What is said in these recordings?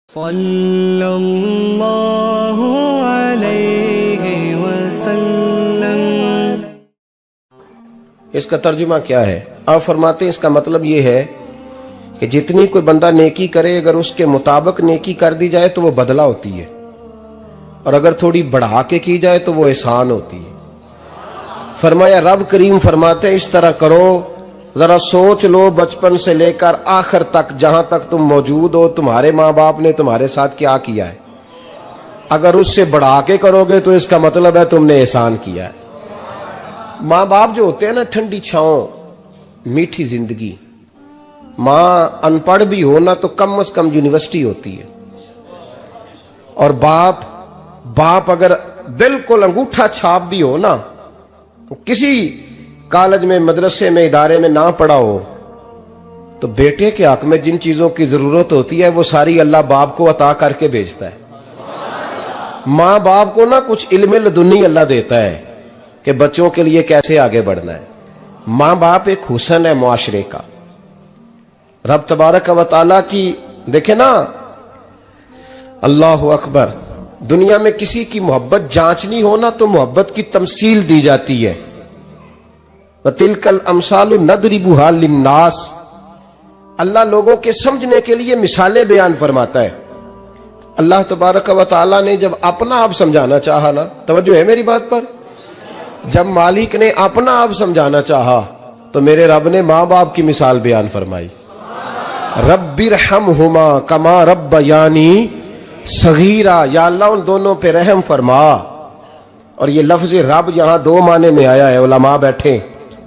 सल्लल्लाहु अलैहि वसल्लम। इसका तर्जुमा क्या है? आप फरमाते हैं इसका मतलब ये है कि जितनी कोई बंदा नेकी करे, अगर उसके मुताबिक नेकी कर दी जाए तो वो बदला होती है, और अगर थोड़ी बढ़ा के की जाए तो वो एहसान होती है। फरमाया रब करीम फरमाते हैं इस तरह करो, जरा सोच लो बचपन से लेकर आखिर तक, जहां तक तुम मौजूद हो, तुम्हारे माँ बाप ने तुम्हारे साथ क्या किया है। अगर उससे बढ़ा के करोगे तो इसका मतलब है तुमने एहसान किया है। माँ बाप जो होते हैं ना, ठंडी छांव, मीठी जिंदगी। माँ अनपढ़ भी हो ना तो कम से कम यूनिवर्सिटी होती है, और बाप अगर बिल्कुल अंगूठा छाप भी हो ना, किसी कॉलेज में, मदरसे में, इदारे में ना पढ़ा हो, तो बेटे के हक में जिन चीजों की जरूरत होती है वो सारी अल्लाह बाप को अता करके भेजता है। माँ बाप को ना कुछ इल्म लदुन्नी अल्लाह देता है कि बच्चों के लिए कैसे आगे बढ़ना है। माँ बाप एक हुस्न है मुआशरे का। रब तबारक व तआला की देखे ना, अल्लाह अकबर, दुनिया में किसी की मोहब्बत जांचनी हो ना तो मोहब्बत की तमसील दी जाती है। तिलकल अमसालु नदरिबुहा लिन्नास, अल्लाह लोगों के समझने के लिए मिसालें बयान फरमाता है। अल्लाह तबारक व तआला ने जब अपना आप समझाना चाहा ना, तवज्जो है मेरी बात पर, जब मालिक ने अपना आप समझाना चाहा तो मेरे रब ने माँ बाप की मिसाल बयान फरमाई। रब्बिरहमहुमा कमा रब्बयानी सगीरा, या अल्लाह उन दोनों पे रहम फरमा। और ये लफ्ज रब यहां दो माने में आया है, उलमा बैठे।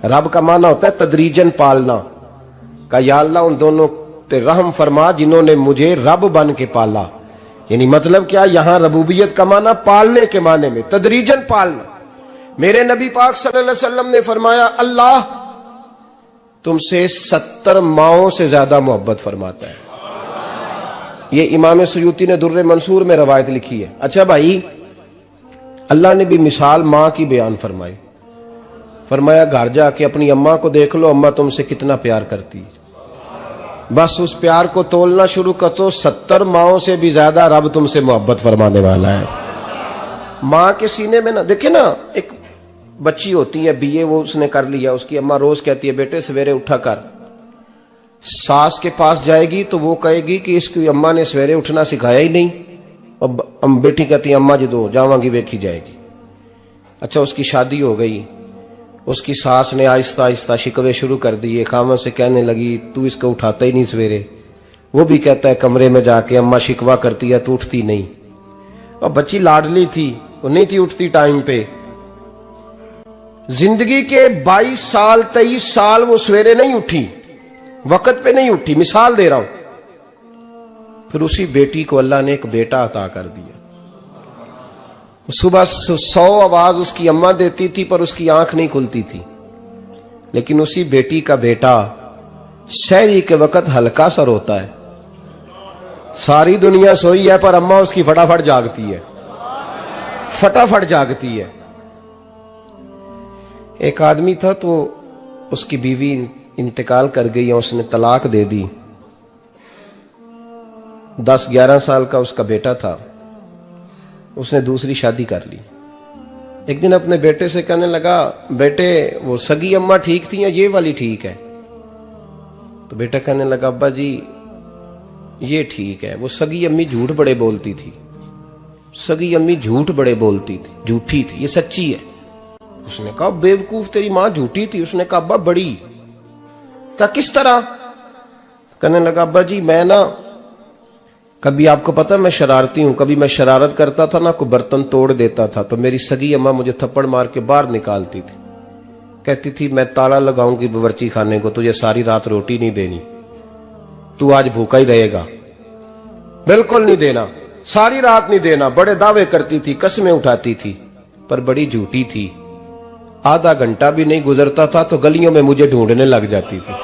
रब का माना होता है तदरीजन पालना का, या अल्लाह उन दोनों पे रहम फरमा जिन्होंने मुझे रब बन के पाला। यानी मतलब क्या, यहां रबूबियत का माना पालने के माने में, तदरीजन पालना। मेरे नबी पाक सल्लल्लाहु अलैहि वसल्लम ने फरमाया अल्लाह तुमसे 70 माओं से ज्यादा मोहब्बत फरमाता है। ये इमाम सुयूती ने दुर्र मंसूर में रवायत लिखी है। अच्छा भाई, अल्लाह ने भी मिसाल माँ की बयान फरमाई। फरमाया घर जाके अपनी अम्मा को देख लो, अम्मा तुमसे कितना प्यार करती है। बस उस प्यार को तोलना शुरू कर तो 70 माओं से भी ज्यादा रब तुमसे मोहब्बत फरमाने वाला है। माँ के सीने में ना, देखे ना, एक बच्ची होती है बीए, वो उसने कर लिया, उसकी अम्मा रोज कहती है बेटे सवेरे उठा कर। सास के पास जाएगी तो वो कहेगी कि इसकी अम्मा ने सवेरे उठना सिखाया ही नहीं, और बेटी कहती है अम्मा जी दो जावांगी वेखी जाएगी। अच्छा, उसकी शादी हो गई, उसकी सास ने आहिस्ता आहिस्ता शिकवे शुरू कर दिए, खामन से कहने लगी तू इसको उठाता ही नहीं सवेरे। वो भी कहता है कमरे में जाके अम्मा शिकवा करती है तू उठती नहीं। और बच्ची लाडली थी, वो नहीं थी उठती टाइम पे। जिंदगी के 22 साल 23 साल वो सवेरे नहीं उठी, वक्त पे नहीं उठी, मिसाल दे रहा हूं। फिर उसी बेटी को अल्लाह ने एक बेटा अता कर दिया। सुबह 100 आवाज उसकी अम्मा देती थी पर उसकी आंख नहीं खुलती थी, लेकिन उसी बेटी का बेटा शहरी के वक्त हल्का सा रोता है। सारी दुनिया सोई है पर अम्मा उसकी फटाफट जागती है, फटाफट जागती है। एक आदमी था तो उसकी बीवी इंतकाल कर गई और उसने तलाक दे दी। 10-11 साल का उसका बेटा था, उसने दूसरी शादी कर ली। एक दिन अपने बेटे से कहने लगा बेटे वो सगी अम्मा ठीक थी या ये वाली ठीक है? तो बेटा कहने लगा अब्बा जी ये ठीक है, वो सगी अम्मी झूठ बड़े बोलती थी, सगी अम्मी झूठ बड़े बोलती थी, झूठी थी, ये सच्ची है। उसने कहा बेवकूफ तेरी मां झूठी थी। उसने कहा अब्बा बड़ी। क्या किस तरह? कहने लगा अब्बा जी मैं ना, कभी आपको पता मैं शरारती हूं, कभी मैं शरारत करता था ना, कोई बर्तन तोड़ देता था तो मेरी सगी अम्मा मुझे थप्पड़ मार के बाहर निकालती थी। कहती थी मैं ताला लगाऊंगी बावर्ची खाने को, तुझे सारी रात रोटी नहीं देनी, तू आज भूखा ही रहेगा। बिल्कुल नहीं देना, सारी रात नहीं देना। बड़े दावे करती थी, कसमें उठाती थी, पर बड़ी झूठी थी। आधा घंटा भी नहीं गुजरता था तो गलियों में मुझे ढूंढने लग जाती थी,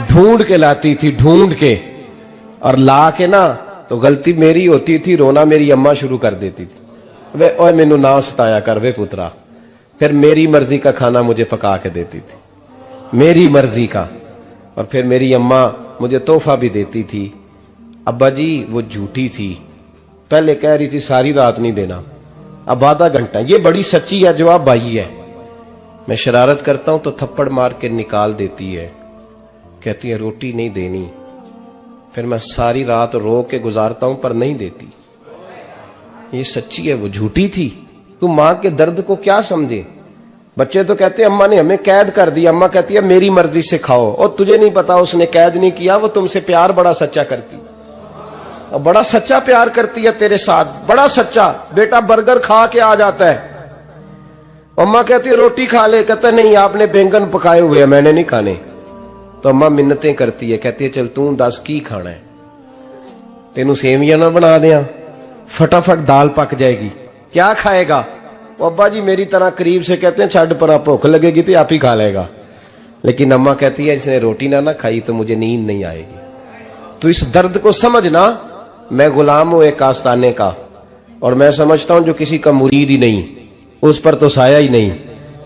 ढूंढ के लाती थी, ढूंढ के, और ला के ना तो गलती मेरी होती थी, रोना मेरी अम्मा शुरू कर देती थी, वे ओए मैनू ना सताया कर वे पुत्रा। फिर मेरी मर्जी का खाना मुझे पका के देती थी, मेरी मर्जी का। और फिर मेरी अम्मा मुझे तोहफा भी देती थी, अब्बा जी वो झूठी थी, पहले कह रही थी सारी रात नहीं देना, अब आधा घंटा। ये बड़ी सच्ची है, जवाब भाई है। मैं शरारत करता हूं तो थप्पड़ मार के निकाल देती है, कहती है रोटी नहीं देनी। फिर मैं सारी रात रो के गुजारता हूं पर नहीं देती। ये सच्ची है, वो झूठी थी। तू मां के दर्द को क्या समझे। बच्चे तो कहते हैं अम्मा ने हमें कैद कर दिया, अम्मा कहती है मेरी मर्जी से खाओ। और तुझे नहीं पता उसने कैद नहीं किया, वो तुमसे प्यार बड़ा सच्चा करती, और बड़ा सच्चा प्यार करती है तेरे साथ, बड़ा सच्चा। बेटा बर्गर खा के आ जाता है, अम्मा कहती है रोटी खा ले, कहता नहीं आपने बैंगन पकाए हुए हैं मैंने नहीं खाने। तो अम्मा मिन्नतें करती है, कहती है चल तू दस की खाना है, तेनू सेवियां ना बना दिया, फटाफट दाल पक जाएगी, क्या खाएगा। अब्बा जी मेरी तरह करीब से कहते हैं छड़ पर भूख लगेगी तो आप ही खा लेगा। लेकिन अम्मा कहती है इसने रोटी ना खाई तो मुझे नींद नहीं आएगी। तो इस दर्द को समझना। मैं गुलाम हूं एक आस्ताने का, और मैं समझता हूं जो किसी का मुरीद ही नहीं उस पर तो साया ही नहीं,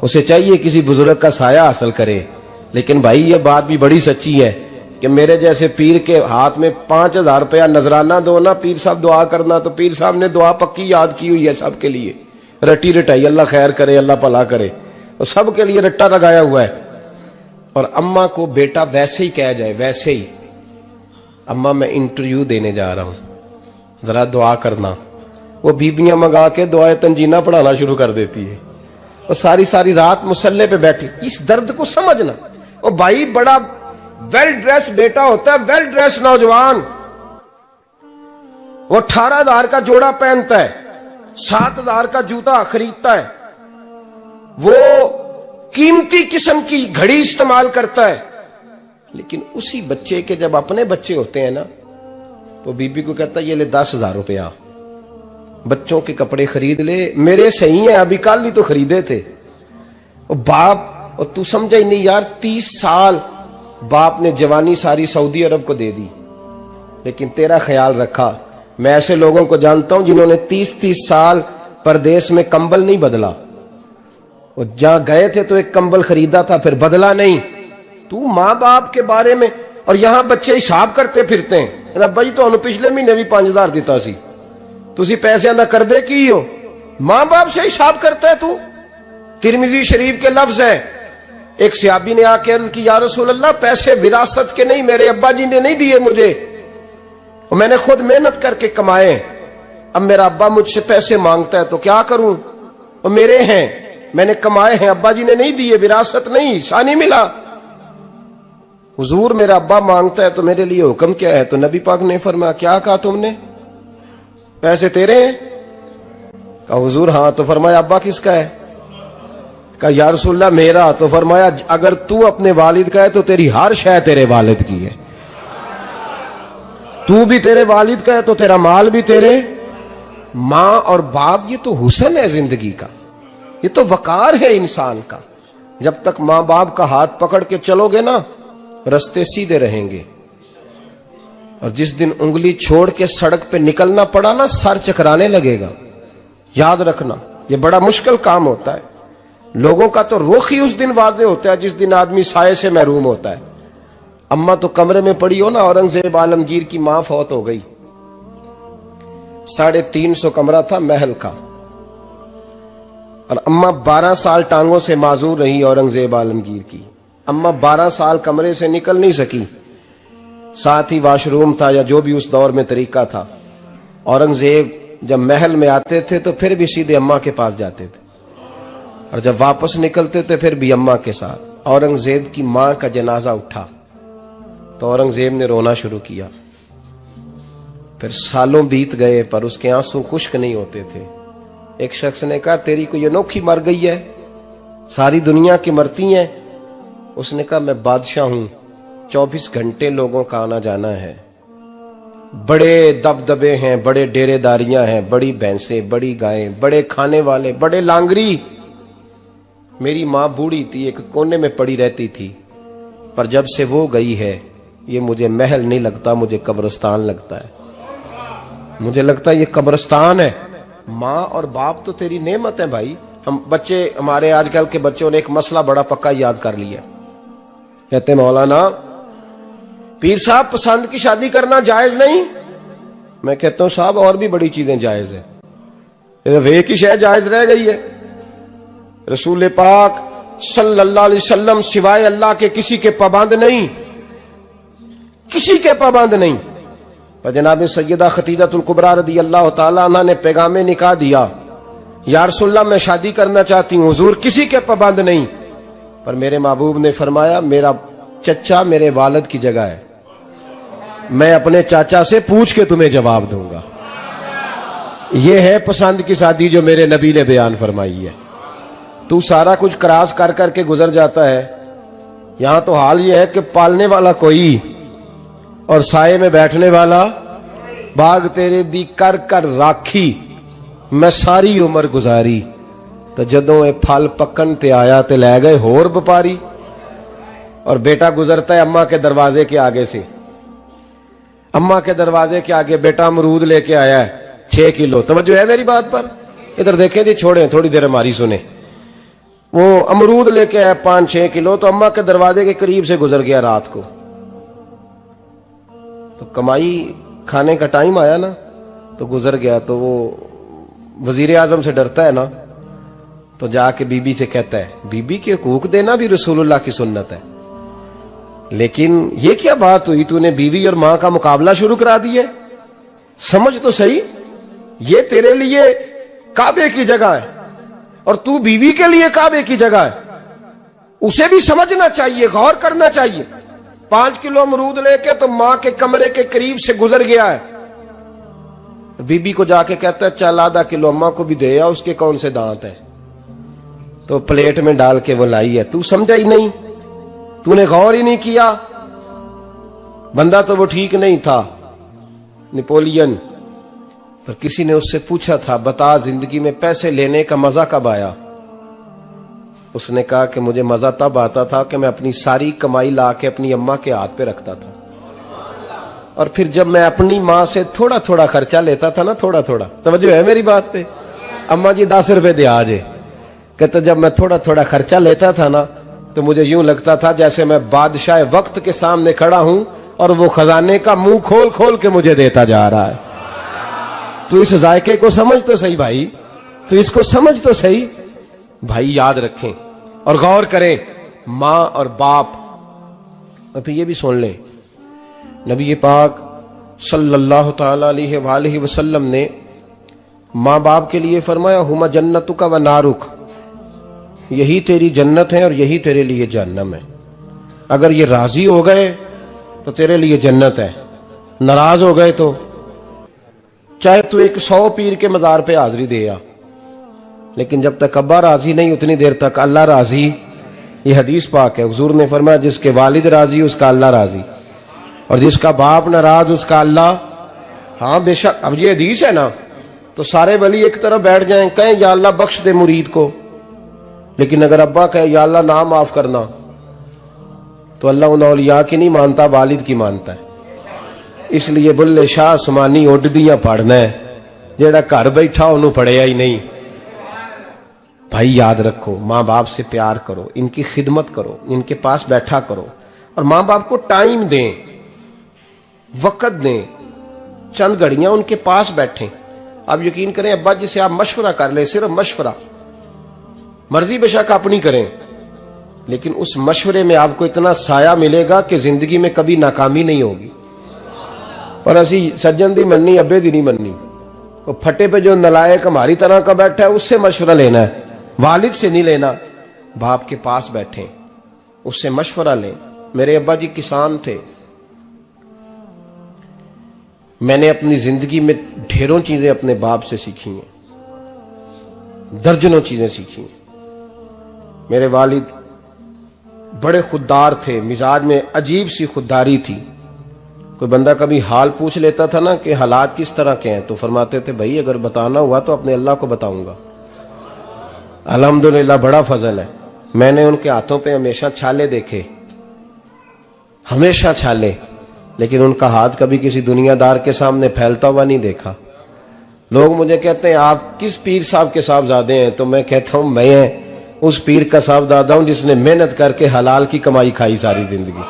उसे चाहिए किसी बुजुर्ग का साया हासिल करे। लेकिन भाई ये बात भी बड़ी सच्ची है कि मेरे जैसे पीर के हाथ में 5000 रुपया नजराना दो ना, पीर साहब दुआ करना, तो पीर साहब ने दुआ पक्की याद की हुई है सबके लिए, रटी रटाई, अल्लाह खैर करे अल्लाह भला करे, तो सबके लिए रट्टा लगाया हुआ है। और अम्मा को बेटा वैसे ही कह जाए, वैसे ही अम्मा मैं इंटरव्यू देने जा रहा हूं, जरा दुआ करना, वो बीबियां मंगा के दुआए तंजीना पढ़ाना शुरू कर देती है, और सारी सारी रात मुसल्ले पे बैठी। इस दर्द को समझना। और भाई बड़ा वेल ड्रेस बेटा होता है, वेल ड्रेस नौजवान, वो 18,000 का जोड़ा पहनता है, 7,000 का जूता खरीदता है, वो कीमती किस्म की घड़ी इस्तेमाल करता है। लेकिन उसी बच्चे के जब अपने बच्चे होते हैं ना, तो बीबी को कहता है ये ले 10,000 रुपया, बच्चों के कपड़े खरीद ले, मेरे सही है अभी कल ही तो खरीदे थे। और बाप, और तू समझा ही नहीं यार, 30 साल बाप ने जवानी सारी सऊदी अरब को दे दी, लेकिन तेरा ख्याल रखा। मैं ऐसे लोगों को जानता हूं जिन्होंने 30-30 साल परदेश में कंबल नहीं बदला, और जहां गए थे तो एक कंबल खरीदा था फिर बदला नहीं। तू मां बाप के बारे में, और यहां बच्चे हिसाब करते फिरते हैं, रब्बा जी तो पिछले महीने भी 5,000 दिता सी, तुसी पैसे दा कर दे की हो, मां बाप से हिसाब करता है तू। तिरमिजी शरीफ के लफ्ज है, एक सहाबी ने आके अर्ज की या रसूल अल्लाह पैसे विरासत के नहीं, मेरे अब्बा जी ने नहीं दिए मुझे, और मैंने खुद मेहनत करके कमाए, अब मेरा अब्बा मुझसे पैसे मांगता है तो क्या करूं, और मेरे हैं, मैंने कमाए हैं, अब्बा जी ने नहीं दिए, विरासत नहीं, हिस्सा नहीं मिला। हुजूर मेरा अब्बा मांगता है तो मेरे लिए हुक्म क्या है। तो नबी पाक ने फरमाया क्या कहा तुमने, पैसे तेरे हैं? कहा हुजूर हाँ। तो फरमाया अब्बा किसका है? कहा या रसूलल्लाह मेरा। तो फरमाया अगर तू अपने वालिद का है तो तेरी हर शय तेरे वालिद की है, तू भी तेरे वालिद का है तो तेरा माल भी तेरे। मां और बाप ये तो हुस्न है जिंदगी का, ये तो वकार है इंसान का। जब तक मां बाप का हाथ पकड़ के चलोगे ना, रास्ते सीधे रहेंगे, और जिस दिन उंगली छोड़ के सड़क पे निकलना पड़ा ना, सर चकराने लगेगा। याद रखना ये बड़ा मुश्किल काम होता है। लोगों का तो रुख ही उस दिन वादे होता है जिस दिन आदमी साये से महरूम होता है। अम्मा तो कमरे में पड़ी हो ना, औरंगजेब आलमगीर की मां फौत हो गई, 350 कमरा था महल का, और अम्मा 12 साल टांगों से माजूर रही औरंगजेब आलमगीर की। अम्मा 12 साल कमरे से निकल नहीं सकी, साथ ही वॉशरूम था या जो भी उस दौर में तरीका था। औरंगजेब जब महल में आते थे तो फिर भी सीधे अम्मा के पास जाते थे, और जब वापस निकलते थे फिर भी अम्मा के साथ। औरंगजेब की मां का जनाजा उठा तो औरंगजेब ने रोना शुरू किया। फिर सालों बीत गए पर उसके आंसू खुश्क नहीं होते थे। एक शख्स ने कहा तेरी कोई अनोखी मर गई है, सारी दुनिया की मरती हैं। उसने कहा मैं बादशाह हूं, 24 घंटे लोगों का आना जाना है, बड़े दबदबे हैं, बड़े डेरेदारियां हैं, बड़ी भैंसें, बड़ी गायें, बड़े खाने वाले, बड़े लांगरी। मेरी मां बूढ़ी थी, एक कोने में पड़ी रहती थी, पर जब से वो गई है ये मुझे महल नहीं लगता, मुझे कब्रिस्तान लगता है। मुझे लगता है ये कब्रिस्तान है। मां और बाप तो तेरी नेमत है भाई। हम बच्चे, हमारे आजकल के बच्चों ने एक मसला बड़ा पक्का याद कर लिया, कहते मौलाना पीर साहब पसंद की शादी करना जायज नहीं। मैं कहता हूं साहब और भी बड़ी चीजें जायज है, सिर्फ एक ही शय जायज रह गई है। रसूल पाक सल्लल्लाहु अलैहि वसल्लम सिवाय अल्लाह के किसी के पाबंद नहीं, किसी के पाबंद नहीं। पर जनाब सैयदा खतीजतुल कुबरा रदी अल्लाह ताला अन्हा ने पैगामे निकाह दिया, या रसूलल्लाह मैं शादी करना चाहती हूं, हुजूर किसी के पाबंद नहीं। पर मेरे महबूब ने फरमाया मेरा चचा मेरे वालिद की जगह है, मैं अपने चाचा से पूछ के तुम्हें जवाब दूंगा। यह है पसंद की शादी जो मेरे नबी ने बयान फरमाई है। तू सारा कुछ क्रॉस कर करके गुजर जाता है। यहां तो हाल यह है कि पालने वाला कोई और साये में बैठने वाला, बाग तेरे दी कर कर राखी मैं सारी उम्र गुजारी, तो जदों ये फल पकन ते आया ते लै गए होर व्यापारी। और बेटा गुजरता है अम्मा के दरवाजे के आगे से, अम्मा के दरवाजे के आगे बेटा अमरूद लेके आया है 6 किलो। तवज्जो है मेरी बात पर? इधर देखें जी, छोड़ें थोड़ी देर हमारी सुने। वो अमरूद लेके आया 5-6 किलो, तो अम्मा के दरवाजे के करीब से गुजर गया रात को। तो कमाई खाने का टाइम आया ना, तो गुजर गया। तो वो वजीर आजम से डरता है ना, तो जाके बीबी से कहता है बीबी के हकूक देना भी रसूलुल्लाह की सुन्नत है। लेकिन ये क्या बात हुई, तूने बीवी और मां का मुकाबला शुरू करा दिया? समझ तो सही, ये तेरे लिए काबे की जगह है और तू बीवी के लिए काबे की जगह है। उसे भी समझना चाहिए, गौर करना चाहिए। 5 किलो अमरूद लेके तो मां के कमरे के करीब से गुजर गया है। बीबी को जाके कहता है चल आधा किलो अम्मा को भी दे, या उसके कौन से दांत हैं। तो प्लेट में डाल के वो लाई है। तू समझा ही नहीं, तूने गौर ही नहीं किया। बंदा तो वो ठीक नहीं था, नेपोलियन। पर किसी ने उससे पूछा था बता जिंदगी में पैसे लेने का मजा कब आया? उसने कहा कि मुझे मजा तब आता था कि मैं अपनी सारी कमाई ला के अपनी अम्मा के हाथ पे रखता था, और फिर जब मैं अपनी मां से थोड़ा थोड़ा खर्चा लेता था ना, थोड़ा थोड़ा, तवज्जो है मेरी बात पे? अम्मा जी 10 रुपए दे आज, कहते जब मैं थोड़ा थोड़ा खर्चा लेता था ना, तो मुझे यूं लगता था जैसे मैं बादशाह वक्त के सामने खड़ा हूं और वो खजाने का मुंह खोल खोल के मुझे देता जा रहा है। तू इस जायके को समझ तो सही भाई, तू इसको समझ तो सही भाई। याद रखें और गौर करें, मां और बाप। और फिर ये भी सुन लें, नबी पाक सल्लल्लाहु ताला अलैहि वसल्लम ने मां बाप के लिए फरमाया हुमा जन्नतुका व नारुक, यही तेरी जन्नत है और यही तेरे लिए जहन्नम है। अगर ये राजी हो गए तो तेरे लिए जन्नत है, नाराज हो गए तो चाहे तू 100 पीर के मजार पे हाजिरी दे आ, लेकिन जब तक अब्बा राजी नहीं उतनी देर तक अल्लाह राजी। ये हदीस पाक है, हुजूर ने फरमाया जिसके वालिद राजी उसका अल्लाह राजी, और जिसका बाप नाराज उसका अल्लाह। हाँ बेशक, अब ये हदीस है ना, तो सारे वली एक तरफ बैठ जाएं, कहें या अल्लाह बख्श दे मुरीद को। लेकिन अगर अब्बा कहे या अल्लाह ना माफ करना, तो अल्लाह उन औलिया की नहीं मानता, वालिद की मानता है। इसलिए बुल्ले शाह आसमानी उड्डियां पढ़ना है, जेड़ा घर बैठा उन्होंने पढ़िया ही नहीं। भाई याद रखो, मां बाप से प्यार करो, इनकी खिदमत करो, इनके पास बैठा करो, और मां बाप को टाइम दें, वक्त दें, चंद घड़ियां उनके पास बैठें। आप यकीन करें, अब्बा जी से आप मशवरा कर ले, सिर्फ मशवरा, मर्जी बेशक अपनी करें, लेकिन उस मशवरे में आपको इतना साया मिलेगा कि जिंदगी में कभी नाकामी नहीं होगी। पर असी सज्जन दी मननी, अब्बे दी नहीं मननी। तो फटे पे जो नलायक हमारी तरह का बैठा है उससे मशवरा लेना है, वालिद से नहीं लेना। बाप के पास बैठे, उससे मशवरा लें। मेरे अब्बा जी किसान थे, मैंने अपनी जिंदगी में ढेरों चीजें अपने बाप से सीखी हैं, दर्जनों चीजें सीखी हैं। मेरे वालिद बड़े खुददार थे, मिजाज में अजीब सी खुददारी थी। कोई बंदा कभी हाल पूछ लेता था ना कि हालात किस तरह के हैं, तो फरमाते थे भाई अगर बताना हुआ तो अपने अल्लाह को बताऊंगा। अल्हम्दुलिल्लाह बड़ा फजल है, मैंने उनके हाथों पे हमेशा छाले देखे, हमेशा छाले, लेकिन उनका हाथ कभी किसी दुनियादार के सामने फैलता हुआ नहीं देखा। लोग मुझे कहते हैं आप किस पीर साहब के साहबजादे हैं, तो मैं कहता हूं मैं उस पीर का साहबजादा हूं जिसने मेहनत करके हलाल की कमाई खाई सारी जिंदगी।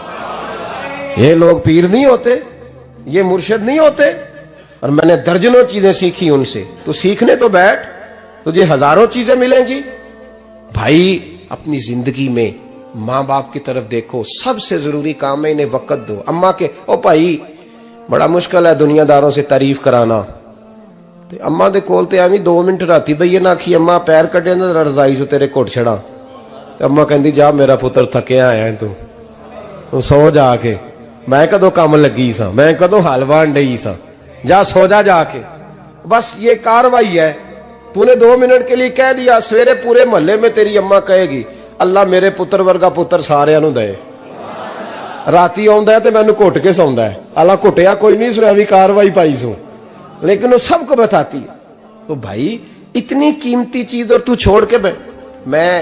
ये लोग पीर नहीं होते, ये मुर्शिद नहीं होते, और मैंने दर्जनों चीजें सीखी उनसे। तो सीखने तो बैठ, तुझे हजारों चीजें मिलेंगी। भाई अपनी जिंदगी में माँ बाप की तरफ देखो, सबसे जरूरी काम है इन्हें वक्त दो। अम्मा के ओ भाई बड़ा मुश्किल है दुनियादारों से तारीफ कराना, ते अम्मा दे कोल ते एवं 2 मिनट राती बईए ना आखी अम्मा पैर कटे ना रजाई चो तेरे घुट छड़ा, ते अम्मा कहती जा मेरा पुत्र थकिया आया तू सो जाके, मैं कदों काम लगी सा, मैं कदों हलवान डई सा, जा सो जा जाके। बस ये कार्रवाई है। तूने 2 मिनट के लिए कह दिया, सवेरे पूरे मोहल्ले में तेरी अम्मा कहेगी अल्लाह मेरे पुत्र वर्गा पुत्र सारियां नूं दे। राती आउंदा है ते मैनू घुट के सौंदा है, अल्लाह घुटिया कोई नहीं सुनिया भी कार्रवाई पाई सू, लेकिन वो सबको बताती है। तो भाई इतनी कीमती चीज और तू छोड़ के मैं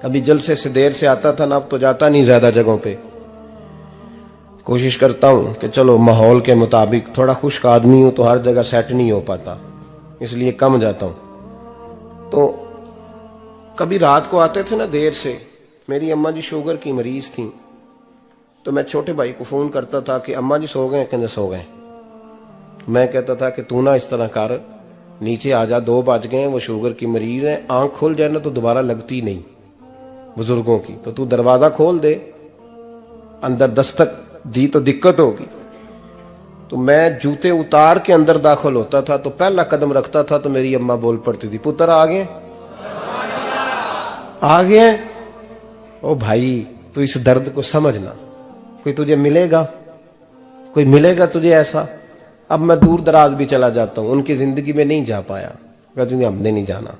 कभी जलसे से देर से आता था ना, अब तो जाता नहीं ज्यादा जगहों पे। कोशिश करता हूं कि चलो माहौल के मुताबिक, थोड़ा खुश्क आदमी हूं तो हर जगह सेट नहीं हो पाता, इसलिए कम जाता हूं। तो कभी रात को आते थे ना देर से, मेरी अम्मा जी शुगर की मरीज थी, तो मैं छोटे भाई को फोन करता था कि अम्मा जी सो गए, कहने सो गए। मैं कहता था कि तू ना इस तरह कर, नीचे आ जा, 2 बज गए, वो शुगर की मरीज है, आंख खुल जाए ना तो दोबारा लगती नहीं बुजुर्गों की, तो तू दरवाजा खोल दे, अंदर दस्तक दी तो दिक्कत होगी। तो मैं जूते उतार के अंदर दाखिल होता था, तो पहला कदम रखता था तो मेरी अम्मा बोल पड़ती थी पुत्र आ गए, आ गए। ओ भाई तू इस दर्द को समझना, कोई तुझे मिलेगा, कोई मिलेगा तुझे ऐसा। अब मैं दूर दराज भी चला जाता हूं, उनकी जिंदगी में नहीं जा पाया, कहते हमने नहीं जाना,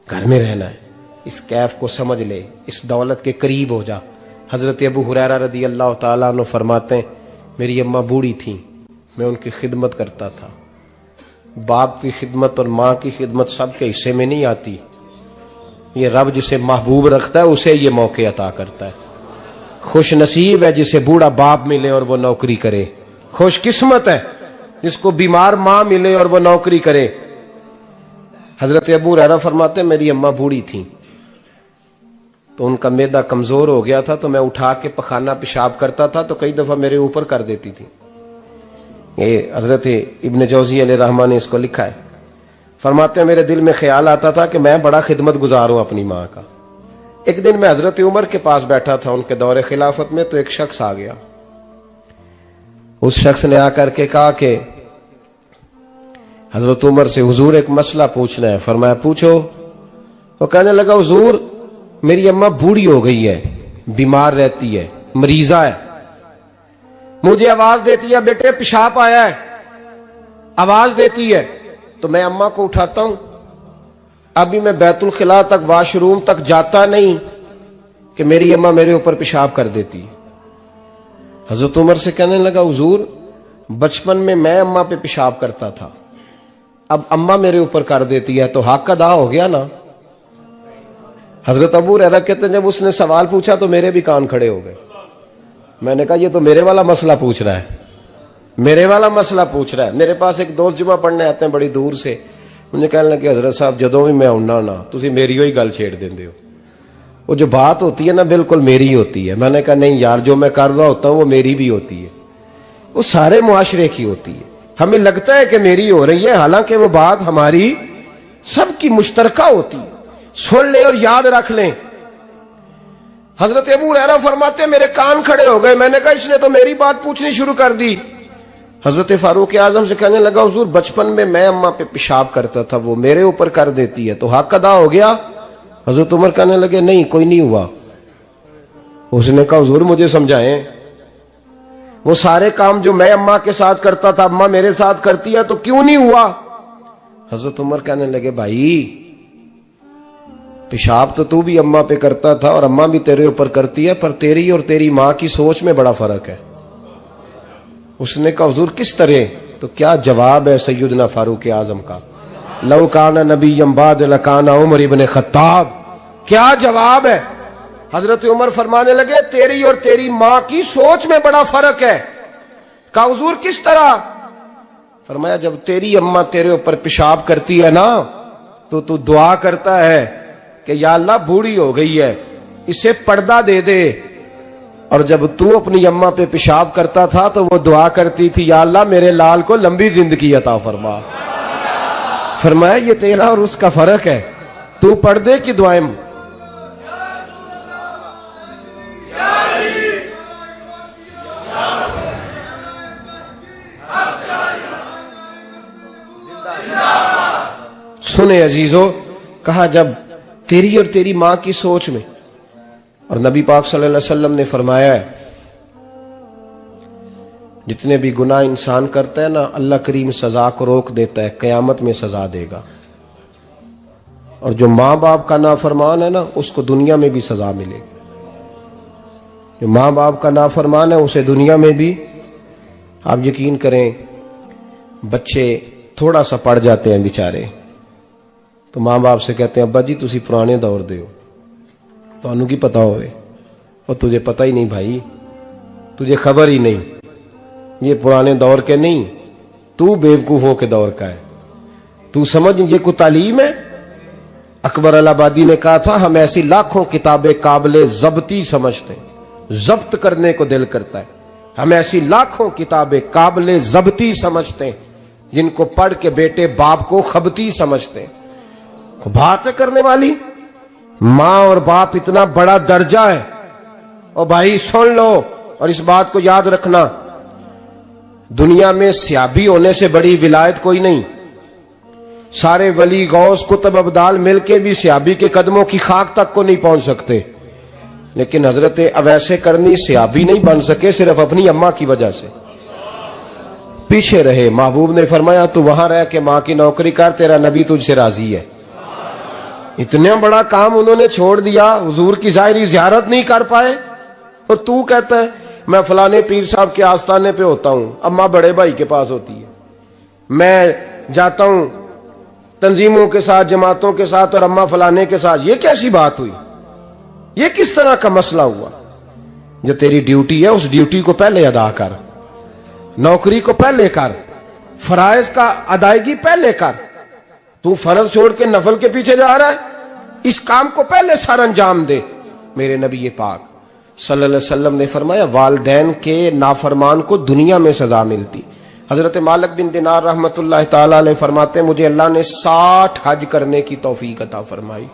घर में रहना है। इस कैफ को समझ ले, इस दौलत के करीब हो जा। हजरत अबू हुरैरा रदी अल्लाह ताला अन्हु फरमाते हैं मेरी अम्मा बूढ़ी थी, मैं उनकी खिदमत करता था। बाप की खिदमत और माँ की खिदमत सबके हिस्से में नहीं आती, ये रब जिसे महबूब रखता है उसे ये मौके अता करता है। खुश नसीब है जिसे बूढ़ा बाप मिले और वो नौकरी करे, खुश किस्मत है जिसको बीमार माँ मिले और वो नौकरी करे। हजरत अबू हुरैरा फरमाते मेरी अम्मा बूढ़ी थी, तो उनका मैदा कमजोर हो गया था, तो मैं उठा के पखाना पेशाब करता था तो कई दफा मेरे ऊपर कर देती थी। ये हजरत इब्न जौजी अलैहिर्रहमा ने इसको लिखा है। फरमाते हैं मेरे दिल में ख्याल आता था कि मैं बड़ा खिदमत गुजार हूं अपनी माँ का। एक दिन मैं हजरत उमर के पास बैठा था उनके दौरे खिलाफत में, तो एक शख्स आ गया। उस शख्स ने आकर के कहा कि हजरत उमर से हुजूर एक मसला पूछना है। फरमाया पूछो। वो कहने लगा हुजूर मेरी अम्मा बूढ़ी हो गई है, बीमार रहती है, मरीजा है, मुझे आवाज देती है बेटे पेशाब आया है, आवाज देती है, तो मैं अम्मा को उठाता हूं। अभी मैं बैतुल खिला तक वॉशरूम तक जाता नहीं कि मेरी अम्मा मेरे ऊपर पेशाब कर देती है। हजरत उमर से कहने लगा हुजूर बचपन में मैं अम्मा पे पेशाब करता था, अब अम्मा मेरे ऊपर कर देती है, तो हक अदा हो गया ना। हजरत अबू हुरैरा कहते जब उसने सवाल पूछा तो मेरे भी कान खड़े हो गए। मैंने कहा ये तो मेरे वाला मसला पूछ रहा है, मेरे वाला मसला पूछ रहा है। मेरे पास एक दोस्त जुमा पढ़ने आते हैं बड़ी दूर से, मुझे कहने लगे हजरत साहब जदों भी मैं आउना ना तुसी मेरी ही गल छेड़ देंदे हो, वो जो बात होती है ना बिल्कुल मेरी होती है। मैंने कहा नहीं यार जो मैं कर रहा होता हूं वो मेरी भी होती है, वो सारे मुआशरे की होती है। हमें लगता है कि मेरी हो रही है, हालांकि वो बात हमारी सबकी मुश्तरका होती है। सुन ले और याद रख लें। हजरत अबू हुरैरा फरमाते मेरे कान खड़े हो गए। मैंने कहा इसने तो मेरी बात पूछनी शुरू कर दी। हजरत फारूक आजम से कहने लगा हुजूर बचपन में मैं अम्मा पे पेशाब करता था, वो मेरे ऊपर कर देती है, तो हक अदा हो गया। हजरत उमर कहने लगे नहीं कोई नहीं हुआ। उसने कहा हुजूर मुझे समझाएं, वो सारे काम जो मैं अम्मा के साथ करता था अम्मा मेरे साथ करती है, तो क्यों नहीं हुआ। हजरत उमर कहने लगे भाई पेशाब तो तू भी अम्मा पे करता था और अम्मा भी तेरे ऊपर करती है, पर तेरी और तेरी माँ की सोच में बड़ा फर्क है। उसने कहा हुजूर किस तरह, तो क्या जवाब है सैयदना फारूक आजम का, लौ काना नबिय्यम बाद लकाना उमर इब्न खत्ताब। क्या जवाब है। हजरत उमर फरमाने लगे तेरी और तेरी माँ की सोच में बड़ा फर्क है। कहा हुजूर किस तरह। फरमाया जब तेरी अम्मा तेरे ऊपर पेशाब करती है ना तो तू दुआ करता है कि या अल्लाह बूढ़ी हो गई है, इसे पर्दा दे दे, और जब तू अपनी अम्मा पे पेशाब करता था तो वो दुआ करती थी, या अल्लाह मेरे लाल को लंबी जिंदगी अता फरमा। फरमाया ये तेरा और उसका फर्क है, तू पर्दे की दुआएं। सुने अजीजों, कहा जब तेरी और तेरी मां की सोच में, और नबी पाक सल्लल्लाहु अलैहि वसल्लम ने फरमाया है जितने भी गुनाह इंसान करता है ना, अल्लाह करीम सजा को रोक देता है, कयामत में सजा देगा। और जो माँ बाप का नाफरमान है ना, उसको दुनिया में भी सजा मिलेगी। जो माँ बाप का नाफरमान है उसे दुनिया में भी, आप यकीन करें, बच्चे थोड़ा सा पड़ जाते हैं बेचारे, तो माँ बाप से कहते हैं अब्बा जी तुसी पुराने दौर दे हो, तो की पता होवे, और तुझे पता ही नहीं भाई, तुझे खबर ही नहीं, ये पुराने दौर के नहीं, तू बेवकूफों के दौर का है। तू समझ ये को तालीम है। अकबर अलाहाबादी ने कहा था, हम ऐसी लाखों किताबें काबिले जब्ती समझते हैं, जब्त करने को दिल करता है। हम ऐसी लाखों किताबें काबिले जब्ती समझते हैं, जिनको पढ़ के बेटे बाप को खबती समझते हैं। बात है करने वाली, मां और बाप इतना बड़ा दर्जा है। और भाई सुन लो, और इस बात को याद रखना, दुनिया में सियाबी होने से बड़ी विलायत कोई नहीं। सारे वली गौस कुतुब अब्दाल मिलके भी सियाबी के कदमों की खाक तक को नहीं पहुंच सकते, लेकिन हजरत अवैसे करनी सियाबी नहीं बन सके, सिर्फ अपनी अम्मा की वजह से पीछे रहे। महबूब ने फरमाया तू वहां रह के मां की नौकरी कर, तेरा नबी तुझसे राजी है। इतना बड़ा काम उन्होंने छोड़ दिया, हुजूर की जाहिरी जियारत नहीं कर पाए, और तू कहता है मैं फलाने पीर साहब के आस्थाने पे होता हूं, अम्मा बड़े भाई के पास होती है, मैं जाता हूं तंजीमों के साथ, जमातों के साथ, और अम्मा फलाने के साथ। ये कैसी बात हुई? ये किस तरह का मसला हुआ? जो तेरी ड्यूटी है उस ड्यूटी को पहले अदा कर, नौकरी को पहले कर, फराइज का अदायगी पहले कर। तू फर्ज छोड़ के नफल के पीछे जा रहा है, इस काम को पहले सर अंजाम दे। मेरे नबी पाक सल्लल्लाहु अलैहि वसल्लम ने फरमाया वालिदैन के नाफरमान को दुनिया में सजा मिलती। हजरत मालिक बिन दिनार रहमतुल्लाह ताला अलैह फरमाते मुझे अल्लाह ने 60 हज करने की तौफीक अता फरमाई।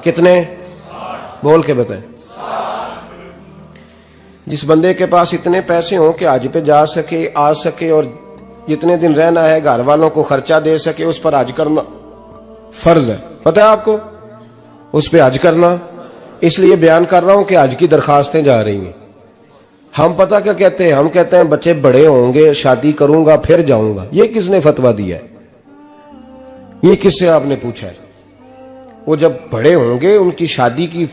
कितने? बोल के बताएं। जिस बंदे के पास इतने पैसे हों कि हज पे जा सके, आ सके, और जितने दिन रहना है घर वालों को खर्चा दे सके, उस पर हज करना फर्ज है। पता है आपको, उस पर हज करना। इसलिए बयान कर रहा हूं कि हज की दरखास्तें जा रही हैं। हम पता क्या कहते हैं? हम कहते हैं बच्चे बड़े होंगे, शादी करूंगा, फिर जाऊंगा। ये किसने फतवा दिया है? ये किससे आपने पूछा है? वो जब बड़े होंगे उनकी शादी की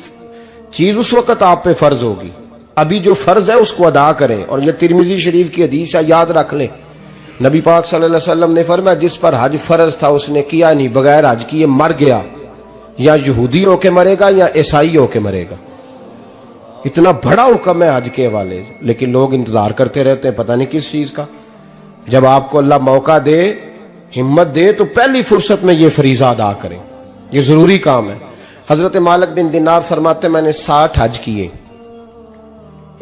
चीज उस वक्त आप पे फर्ज होगी। अभी जो फर्ज है उसको अदा करें। और ये तिरमिजी शरीफ की हदीस है, याद रख लें। नबी पाक सल्लल्लाहु अलैहि वसल्लम ने फरमाया जिस पर हज फर्ज था उसने किया नहीं, बगैर हज किए मर गया, या यहूदी होके मरेगा या ईसाई होके मरेगा। इतना बड़ा हुक्म है हज के हवाले से, लेकिन लोग इंतजार करते रहते हैं पता नहीं किस चीज का। जब आपको अल्लाह मौका दे, हिम्मत दे, तो पहली फुर्सत में ये फरीजा अदा करें, ये जरूरी काम है। हजरत मालिक बिन दिनार फरमाते मैंने 60 हज किए।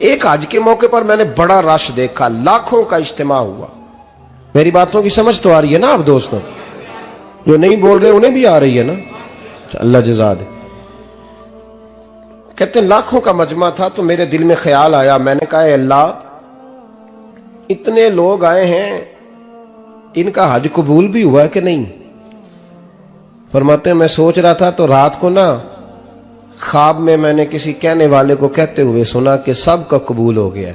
एक हज के मौके पर मैंने बड़ा रश देखा, लाखों का इज्तिमा हुआ। मेरी बातों की समझ तो आ रही है ना आप दोस्तों? जो नहीं बोल रहे उन्हें भी आ रही है ना? अल्लाह जज़ा दे। कहते हैं लाखों का मजमा था, तो मेरे दिल में ख्याल आया, मैंने कहा अल्लाह इतने लोग आए हैं, इनका हज कबूल भी हुआ है कि नहीं? फरमाते हैं मैं सोच रहा था तो रात को ना ख्वाब में मैंने किसी कहने वाले को कहते हुए सुना कि सबका कबूल हो गया।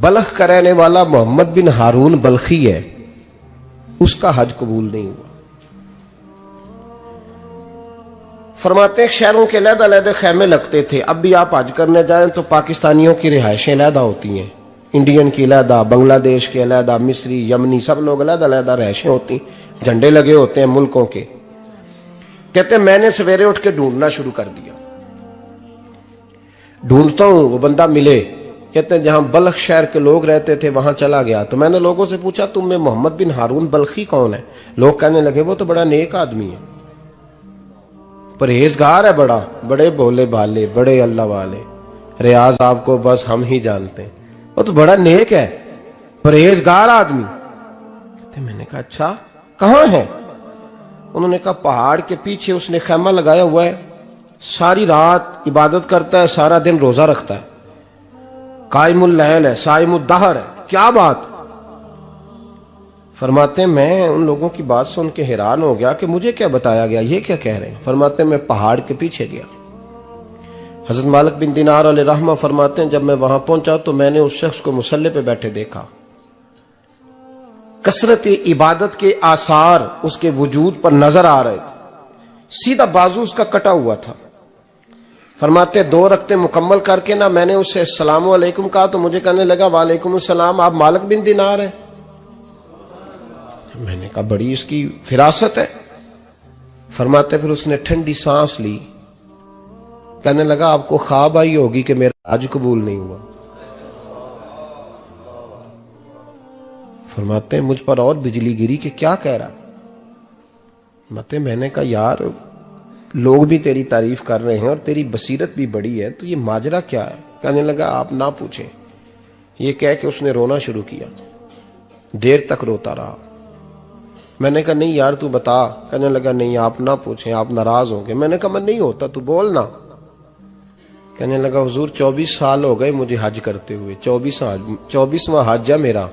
बल्ख का रहने वाला मोहम्मद बिन हारून बल्खी है, उसका हज कबूल नहीं हुआ। फरमाते हैं शहरों के अलग-अलग खैमे लगते थे। अब भी आप हज करने जाएं तो पाकिस्तानियों की रिहायशें अलग होती हैं, इंडियन की अलग, बांग्लादेश के अलग, मिस्री, यमनी, सब लोग अलग-अलग रिहायशें होती, झंडे लगे होते हैं मुल्कों के। कहते मैंने सवेरे उठ के ढूंढना शुरू कर दिया। ढूंढता हूं, वो बंदा मिले। कहते हैं जहां बल्ख शहर के लोग रहते थे वहां चला गया। तो मैंने लोगों से पूछा तुम में मोहम्मद बिन हारून बल्खी कौन है? लोग कहने लगे वो तो बड़ा नेक आदमी है, परहेजगार है, बड़े भोले भाले, बड़े अल्लाह वाले। रियाज आपको बस हम ही जानते हैं, वो तो बड़ा नेक है, परहेजगार आदमी। तो मैंने कहा अच्छा कहां है? उन्होंने कहा पहाड़ के पीछे उसने खैमा लगाया हुआ है, सारी रात इबादत करता है, सारा दिन रोजा रखता है, कायमुल लैल है, साइमुद दहर है। क्या बात? फरमाते हैं मैं उन लोगों की बात सुन के हैरान हो गया कि मुझे क्या बताया गया, ये क्या कह रहे हैं। फरमाते हैं मैं पहाड़ के पीछे गया। हजरत मालिक बिन दिनार अलैहि रहमा फरमाते हैं जब मैं वहां पहुंचा तो मैंने उस शख्स को मुसल्ले पे बैठे देखा, कसरत इबादत के आसार उसके वजूद पर नजर आ रहे थे, सीधा बाजू उसका कटा हुआ था। फरमाते 2 रकते मुकम्मल करके ना मैंने उससे अस्सलामु अलैकुम कहा तो मुझे कहने लगा वालेकुम अस्सलाम, आप मालिक बिन दिनार हैं? मैंने कहा बड़ी इसकी फिरासत है। फरमाते फिर उसने ठंडी सांस ली, कहने लगा आपको ख्वाब आई होगी कि मेरा हज कबूल नहीं हुआ। फरमाते मुझ पर और बिजली गिरी कि क्या कह रहा। मते मैंने कहा यार लोग भी तेरी तारीफ कर रहे हैं और तेरी बसीरत भी बड़ी है, तो ये माजरा क्या है? कहने लगा आप ना पूछें। ये कह के उसने रोना शुरू किया, देर तक रोता रहा। मैंने कहा नहीं यार तू बता। कहने लगा नहीं आप ना पूछें, आप नाराज होंगे। मैंने कहा मैं नहीं होता, तू बोल ना। कहने लगा हुजूर 24 साल हो गए मुझे हज करते हुए, 24वां हज है मेरा,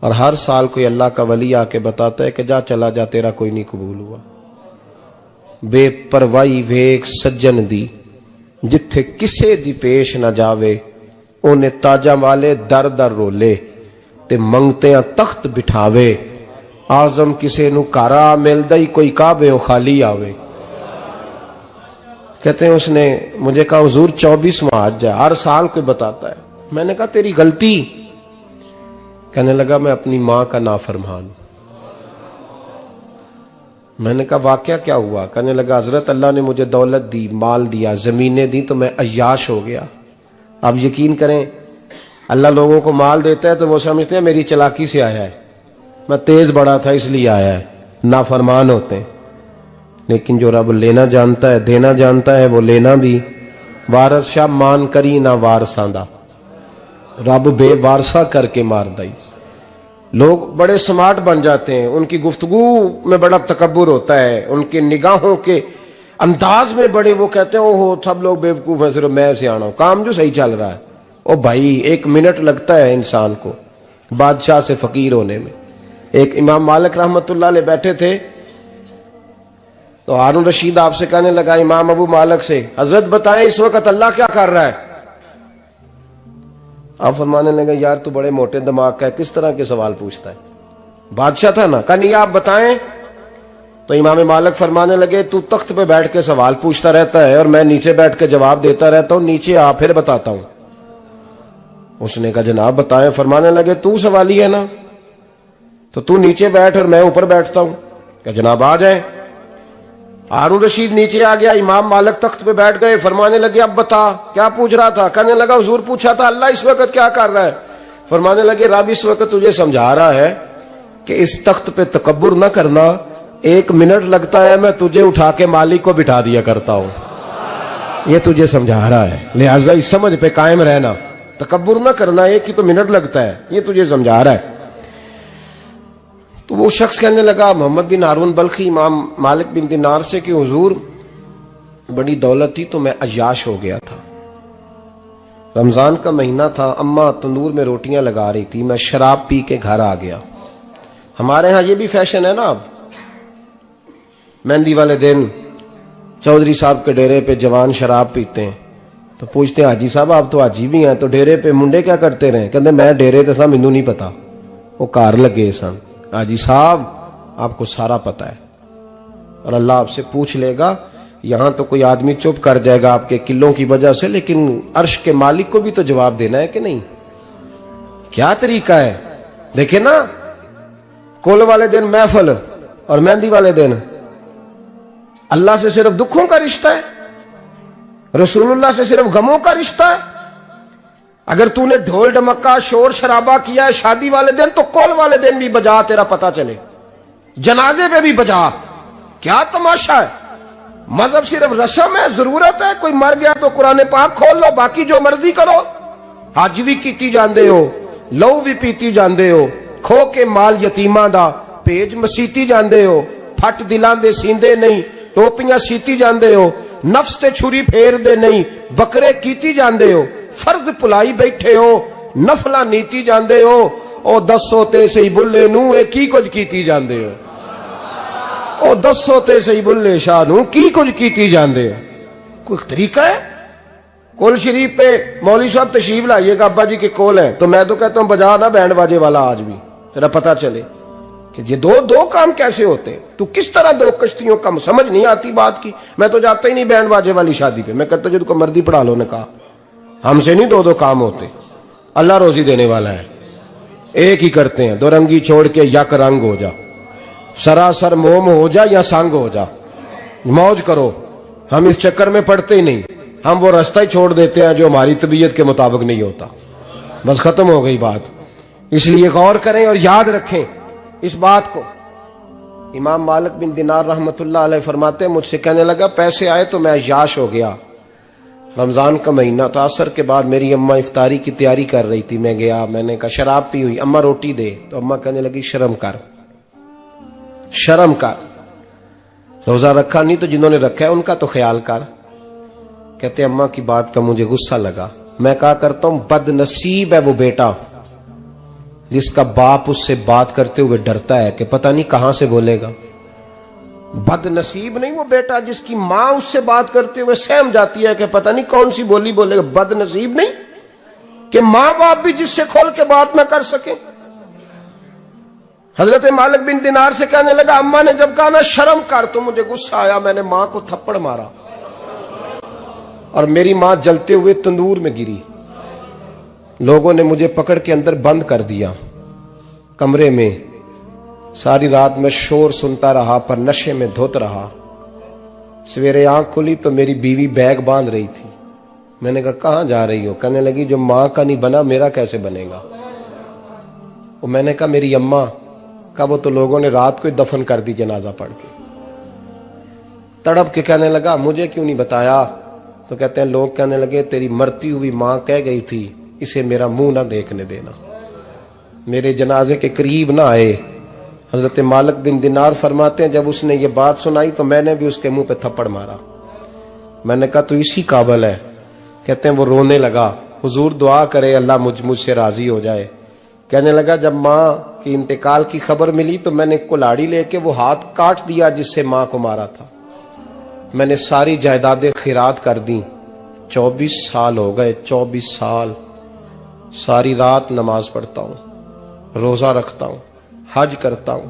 और हर साल कोई अल्लाह का वली आके बताता है कि जा चला जा तेरा कोई नहीं कबूल हुआ। बेपरवाही वेख सज्जन दी जिथे किसे दी पेश ना जावे, ओने ताजा वाले दर दर रोले ते मंगते तख्त बिठावे, आजम किसे नु कारा मिलदा ही कोई काबे खाली आवे। कहते हैं उसने मुझे कहा हुजूर 24वां हज है, हर साल कोई बताता है। मैंने कहा तेरी गलती। कहने लगा मैं अपनी मां का नाफरमान। मैंने कहा वाकया क्या हुआ? कहने लगा हजरत अल्लाह ने मुझे दौलत दी, माल दिया, जमीनें दी, तो मैं अय्याश हो गया। अब यकीन करें अल्लाह लोगों को माल देता है तो वो समझते हैं मेरी चालाकी से आया है, मैं तेज बड़ा था इसलिए आया है, नाफरमान होते हैं। लेकिन जो रब लेना जानता है, देना जानता है, वो लेना भी। वारस शाह मान करी ना वारसां दा, रब बेवारसा करके मार दई। लोग बड़े स्मार्ट बन जाते हैं, उनकी गुफ्तगू में बड़ा तकब्बुर होता है, उनके निगाहों के अंदाज में बड़े, वो कहते हैं ओहो सब लोग बेवकूफ हैं, सिर्फ मैं सियाना हूं, काम जो सही चल रहा है। ओ भाई 1 मिनट लगता है इंसान को बादशाह से फकीर होने में। एक इमाम मालिक रहमतुल्लाह अलैह बैठे थे तो हारून रशीद आपसे कहने लगा इमाम अबू मालिक से, हजरत बताएं इस वक्त अल्लाह क्या कर रहा है? आप फरमाने लगे यार तू बड़े मोटे दिमाग का है, किस तरह के सवाल पूछता है? बादशाह था ना। कहा नहीं आप बताएं। तो इमाम मालिक फरमाने लगे तू तख्त पे बैठ के सवाल पूछता रहता है और मैं नीचे बैठ के जवाब देता रहता हूं, नीचे आ फिर बताता हूं। उसने कहा जनाब बताएं। फरमाने लगे तू सवाली है ना, तो तू नीचे बैठ और मैं ऊपर बैठता हूं। क्या जनाब आ जाए। हारून रशीद नीचे आ गया, इमाम मालिक तख्त पे बैठ गए। फरमाने लगे अब बता क्या पूछ रहा था? कहने लगा हुजूर पूछा था अल्लाह इस वक्त क्या कर रहा है? फरमाने लगे रब इस वक्त तुझे समझा रहा है कि इस तख्त पे तकब्बुर न करना, 1 मिनट लगता है मैं तुझे उठा के मालिक को बिठा दिया करता हूं, ये तुझे समझा रहा है, लिहाजा इस समझ पे कायम रहना, तकब्बुर न करना, 1 ही तो मिनट लगता है, ये तुझे समझा रहा है। तो वो शख्स कहने लगा मोहम्मद बिन हारून बल्खी इमाम मालिक बिन दिनार से कि हुजूर बड़ी दौलत थी तो मैं अय्याश हो गया था। रमजान का महीना था, अम्मा तंदूर में रोटियां लगा रही थी, मैं शराब पी के घर आ गया। हमारे यहां ये भी फैशन है ना, अब मेहंदी वाले दिन चौधरी साहब के डेरे पे जवान शराब पीते हैं तो पूछते हैं हाजी साहब आप तो हाजी भी हैं, तो डेरे पे मुंडे क्या करते रहे? कहते मैं डेरे तो सा मैनू नहीं पता, वो कार लगे सन। हाजी साहब आपको सारा पता है और अल्लाह आपसे पूछ लेगा। यहां तो कोई आदमी चुप कर जाएगा आपके किलों की वजह से, लेकिन अर्श के मालिक को भी तो जवाब देना है कि नहीं? क्या तरीका है? देखे ना, कुल वाले दिन महफिल और मेहंदी वाले दिन अल्लाह से सिर्फ दुखों का रिश्ता है, रसूलुल्लाह से सिर्फ गमों का रिश्ता है। अगर तूने ढोल ढमक्का शोर शराबा किया है शादी वाले दिन तो कॉल वाले दिन भी बजा, तेरा पता चले, जनाजे पे भी बजा। क्या तमाशा है? मजहब सिर्फ रस्म है, जरूरत है। कोई मर गया तो कुरान पाक खोल लो, बाकी जो मर्जी करो। हज भी कीती जांदे हो, लहू भी पीती जांदे हो, खो के माल यतीमां दा भेज मसीती जांदे हो, फट दिलां दे सींदे नहीं, टोपियां सीती जांदे हो, नफ्स ते छुरी फेर दे नहीं, बकरे कीती जांदे हो, फर्ज भुलाई बैठे हो, नफला नीती जांदे हो। ओ दसो ते सही बुल्ले नू ए की कुछ कीती जांदे हो। ओ दसो ते सही बुल्ले शाह नू की कुछ कीती जांदे हो। कोई तरीका है? कोल शरीफ पे मौलवी साहब तशरीफ लाइएगा, अब्बा जी के कोल है, तो मैं तो कहता हूं बजा ना बैंड बाजे वाला आज भी, तेरा पता चले कि ये दो काम कैसे होते हैं। तू किस तरह दो कश्तियों का, समझ नहीं आती बात की। मैं तो जाता ही नहीं बैंड बाजे वाली शादी पे, मैं कहता जिनको मर्जी पढ़ा लो ने कहा, हमसे नहीं दो काम होते। अल्लाह रोजी देने वाला है, एक ही करते हैं। दो रंगी छोड़ के यक रंग हो जा, सरासर मोम हो जा या संग हो जा, मौज करो। हम इस चक्कर में पड़ते ही नहीं, हम वो रास्ता ही छोड़ देते हैं जो हमारी तबीयत के मुताबिक नहीं होता। बस खत्म हो गई बात। इसलिए गौर करें और याद रखें इस बात को। इमाम मालिक बिन दिनार रहमतुल्लाह अलैह फरमाते हैं, मुझसे कहने लगा पैसे आए तो मैं अय्याश हो गया। रमजान का महीना था, असर के बाद मेरी अम्मा इफ्तारी की तैयारी कर रही थी। मैं गया, मैंने कहा शराब पी हुई, अम्मा रोटी दे। तो अम्मा कहने लगी शर्म कर, शर्म कर, रोजा रखा नहीं तो जिन्होंने रखा है उनका तो ख्याल कर। कहते अम्मा की बात का मुझे गुस्सा लगा। मैं कहा करता हूं बदनसीब है वो बेटा जिसका बाप उससे बात करते हुए डरता है कि पता नहीं कहां से बोलेगा। बदनसीब नहीं वो बेटा जिसकी मां उससे बात करते हुए सहम जाती है कि पता नहीं कौन सी बोली बोलेगा। बदनसीब नहीं कि मां बाप भी जिससे खोल के बात ना कर सके। हजरत मालिक बिन दिनार से कहने लगा, अम्मा ने जब कहा ना शर्म कर, तो मुझे गुस्सा आया, मैंने मां को थप्पड़ मारा और मेरी मां जलते हुए तंदूर में गिरी। लोगों ने मुझे पकड़ के अंदर बंद कर दिया कमरे में। सारी रात मैं शोर सुनता रहा पर नशे में धुत रहा। सवेरे आंख खुली तो मेरी बीवी बैग बांध रही थी। मैंने कहा कहां जा रही हो? कहने लगी जो मां का नहीं बना मेरा कैसे बनेगा। वो मैंने कहा मेरी अम्मा का, वो तो लोगों ने रात को ही दफन कर दी जनाजा पढ़ के। तड़प के कहने लगा मुझे क्यों नहीं बताया? तो कहते हैं लोग कहने लगे तेरी मरती हुई मां कह गई थी इसे मेरा मुंह ना देखने देना, मेरे जनाजे के करीब ना आए। हजरत मालिक बिन दिनार फरमाते हैं जब उसने ये बात सुनाई तो मैंने भी उसके मुंह पे थप्पड़ मारा। मैंने कहा तू इसी काबिल है। कहते हैं वो रोने लगा, हुजूर दुआ करे अल्लाह मुझसे राजी हो जाए। कहने लगा जब मां की इंतकाल की खबर मिली तो मैंने कुल्हाड़ी लेके वो हाथ काट दिया जिससे मां को मारा था। मैंने सारी जायदादें खिरात कर दी। 24 साल हो गए, 24 साल। सारी रात नमाज पढ़ता हूं, रोजा रखता हूं, हज करता हूं,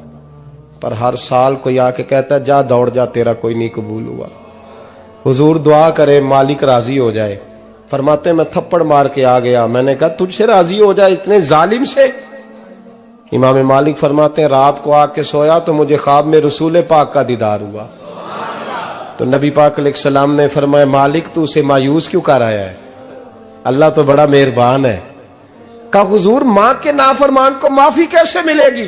पर हर साल कोई आके कहता है जा दौड़ जा तेरा कोई नहीं कबूल हुआ। हुजूर दुआ करे मालिक राजी हो जाए। फरमाते मैं थप्पड़ मार के आ गया। मैंने कहा तुझसे राजी हो जाए इतने जालिम से? इमाम मालिक फरमाते हैं रात को आके सोया तो मुझे ख्वाब में रसूल पाक का दीदार हुआ। तो नबी पाक अलैहिस्सलाम ने फरमाया मालिक तू उसे मायूस क्यों कर आया है? अल्लाह तो बड़ा मेहरबान है। कहा हुजूर मां के नाफरमान को माफी कैसे मिलेगी?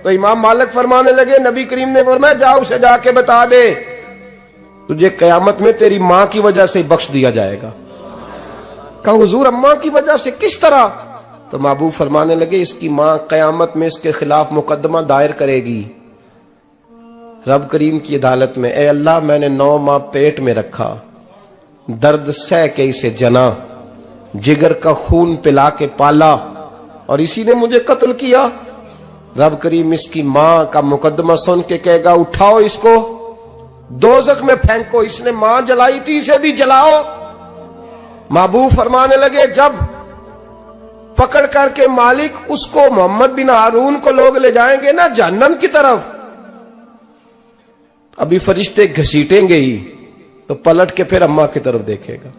तो इमाम मालिक फरमाने लगे नबी करीम ने फरमाया जाओ उसे जाके बता दे तुझे कयामत में तेरी मां की वजह से बख्श दिया जाएगा। कहा हुजूर अम्मा की वजह से किस तरह? तो महबूब फरमाने लगे इसकी मां कयामत में इसके खिलाफ मुकदमा दायर करेगी रब करीम की अदालत में। ए अल्लाह मैंने 9 माह पेट में रखा, दर्द सह के इसे जना, जिगर का खून पिला के पाला और इसी ने मुझे कत्ल किया। रब करीम इसकी मां का मुकदमा सुन के कहेगा उठाओ इसको दोजख में फेंको, इसने मां जलाई थी इसे भी जलाओ। महबूब फरमाने लगे जब पकड़ करके मालिक उसको मोहम्मद बिन हारून को लोग ले जाएंगे ना जहन्नम की तरफ, अभी फरिश्ते घसीटेंगे ही तो पलट के फिर अम्मा की तरफ देखेगा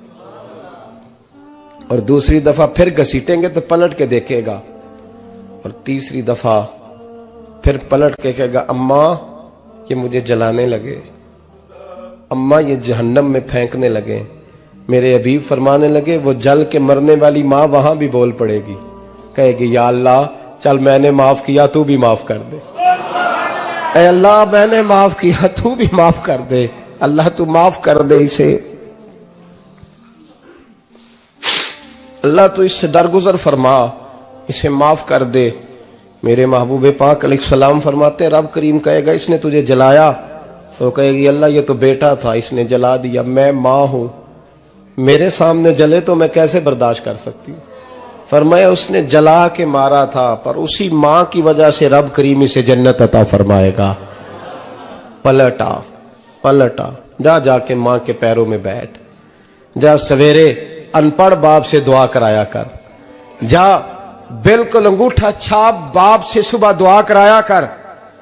और दूसरी दफा फिर घसीटेंगे तो पलट के देखेगा और तीसरी दफा फिर पलट के कहेगा अम्मा ये मुझे जलाने लगे, अम्मा ये जहन्नम में फेंकने लगे। मेरे हबीब फरमाने लगे वो जल के मरने वाली मां वहां भी बोल पड़ेगी, कहेगी या अल्लाह चल मैंने माफ किया तू भी माफ कर दे, ऐ अल्लाह मैंने माफ किया तू भी माफ कर दे। अल्लाह तू माफ कर दे इसे, अल्लाह तू इससे दरगुजर फरमा, इसे माफ कर दे। मेरे महबूब पाक अलैहिस्सलाम फरमाते रब करीम कहेगा इसने तुझे जलाया, तो कहेगी अल्लाह ये तो बेटा था इसने जला दिया, मैं माँ हूं, मेरे सामने जले तो मैं कैसे बर्दाश्त कर सकती हूँ। फरमाया उसने जला के मारा था, पर उसी माँ की वजह से रब करीम इसे जन्नत अता फरमाएगा। पलटा पलटा, जा जाके माँ के पैरों में बैठ, जा सवेरे अनपढ़ बाप से दुआ कराया कर, जा बिल्कुल अंगूठा छाप बाप से सुबह दुआ कराया कर,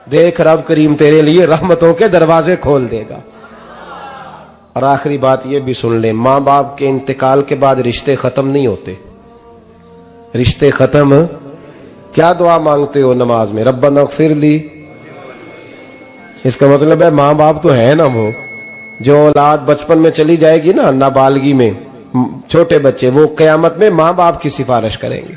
देख रब करीम तेरे लिए रहमतों के दरवाजे खोल देगा। और आखिरी बात ये भी सुन ले, माँ बाप के इंतकाल के बाद रिश्ते खत्म नहीं होते। रिश्ते खत्म, क्या दुआ मांगते हो नमाज में? रब्बना इग़फिरली। इसका मतलब है माँ बाप तो है ना, वो जो औलाद बचपन में चली जाएगी ना, नाबालगी में, छोटे बच्चे, वो कयामत में माँ बाप की सिफारिश करेंगे।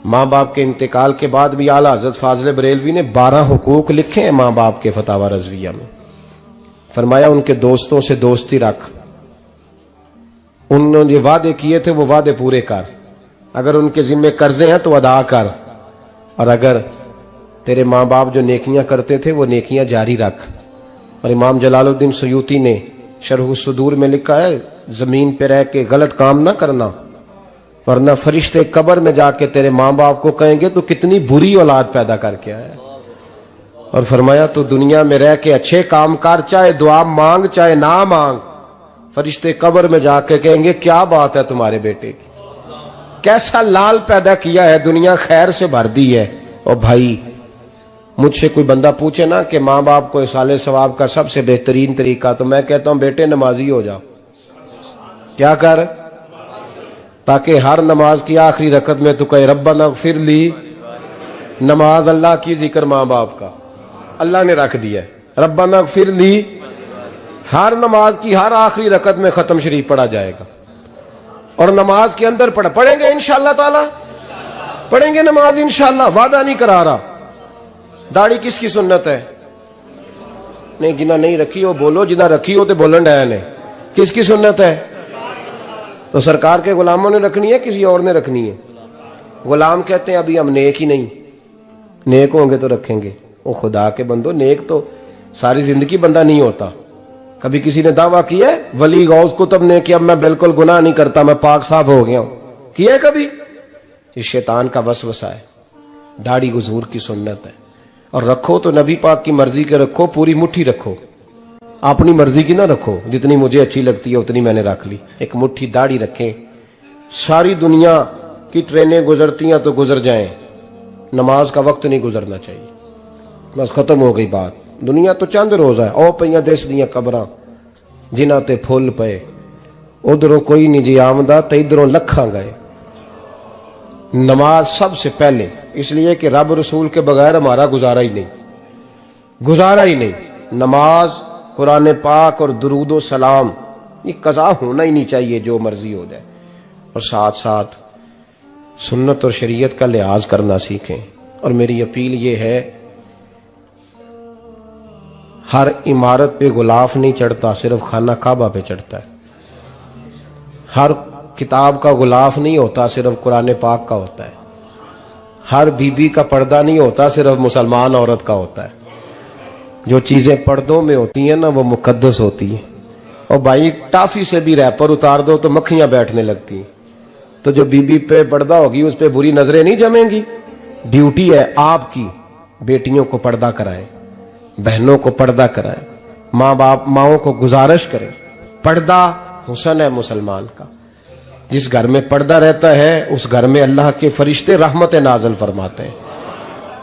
माँ बाप के इंतकाल के बाद भी आला हज़रत फाज़िल बरेलवी ने 12 हुकूक लिखे हैं माँ बाप के फतावा रज़विया में। फरमाया उनके दोस्तों से दोस्ती रख, उन्होंने वादे किए थे वो वादे पूरे कर, अगर उनके जिम्मे कर्जे हैं तो अदा कर, और अगर तेरे माँ बाप जो नेकियां करते थे वो नेकियां जारी रख। और इमाम जलालुद्दीन सयूती ने शरह सुदूर में लिखा है जमीन पे रह के गलत काम ना करना, वरना फरिश्ते कब्र में जाके तेरे माँ बाप को कहेंगे तो कितनी बुरी औलाद पैदा करके आया। और फरमाया तो दुनिया में रह के अच्छे काम कर, चाहे दुआ मांग चाहे ना मांग, फरिश्ते कब्र में जाके कहेंगे क्या बात है तुम्हारे बेटे की, कैसा लाल पैदा किया है, दुनिया खैर से भर दी है। और भाई मुझसे कोई बंदा पूछे ना कि माँ बाप को इसाले सवाब का सबसे बेहतरीन तरीका, तो मैं कहता हूं बेटे नमाजी हो जाओ। क्या कर, ताकि हर नमाज की आखिरी रकत में तू कहे रब्बना इग़फिरली। नमाज अल्लाह की, जिक्र माँ बाप का, अल्लाह ने रख दिया है। रब्बना इग़फिरली हर नमाज की हर आखिरी रकत में खत्म शरीफ पढ़ा जाएगा। और नमाज के अंदर पढ़ेंगे इंशाअल्लाह ताला, पढ़ेंगे नमाज इंशाअल्लाह, वादा नहीं करा रहा। दाढ़ी किसकी सुन्नत है? नहीं, जिन्हें नहीं रखी हो बोलो, जिन्हें रखी हो तो बोलन डाया ने। किसकी सुन्नत है? तो सरकार के गुलामों ने रखनी है, किसी और ने रखनी है? गुलाम कहते हैं अभी हम नेक ही नहीं, नेक होंगे तो रखेंगे। वो खुदा के बंदो, नेक तो सारी जिंदगी बंदा नहीं होता। कभी किसी ने दावा किया है वली गौस कुतुब ने कि अब मैं बिल्कुल गुनाह नहीं करता, मैं पाक साफ हो गया हूं? किया है कभी? ये शैतान का वसवसा है। दाढ़ी हुजूर की सुन्नत है, और रखो तो नबी पाक की मर्जी के रखो, पूरी मुट्ठी रखो, अपनी मर्जी की ना रखो। जितनी मुझे अच्छी लगती है उतनी मैंने रख ली। एक मुट्ठी दाढ़ी रखें, सारी दुनिया की ट्रेनें गुजरती हैं तो गुजर जाएं, नमाज का वक्त नहीं गुजरना चाहिए। बस खत्म हो गई बात। दुनिया तो चंद रोज है, ओ पईयां देश दियां कबरां जिन्हां ते फुल पे, उधरों कोई नहीं जी आमदा ते इधरों लखां गए। नमाज सबसे पहले, इसलिए कि रब रसूल के बगैर हमारा गुजारा ही नहीं, गुजारा ही नहीं। नमाज, कुरान पाक और दुरूद सलाम, ये कज़ा होना ही नहीं चाहिए, जो मर्जी हो जाए। और साथ साथ सुन्नत और शरीयत का लिहाज करना सीखें। और मेरी अपील ये है, हर इमारत पे गुलाफ नहीं चढ़ता, सिर्फ खाना काबा पे चढ़ता है। हर किताब का गुलाफ नहीं होता, सिर्फ कुरान पाक का होता है। हर बीबी का पर्दा नहीं होता, सिर्फ मुसलमान औरत का होता है। जो चीजें पर्दों में होती हैं ना, वो मुकद्दस होती हैं। और भाई टाफी से भी रैपर उतार दो तो मक्खियां बैठने लगती हैं। तो जो बीबी पे पर्दा होगी उस पे बुरी नजरें नहीं जमेंगी। ड्यूटी है आपकी, बेटियों को पर्दा कराएं, बहनों को पर्दा कराएं, माँ बाप माओं को गुजारिश करें। पर्दा हुस्न है मुसलमान का। जिस घर में पर्दा रहता है उस घर में अल्लाह के फरिश्ते रहमत नाज़िल फरमाते हैं।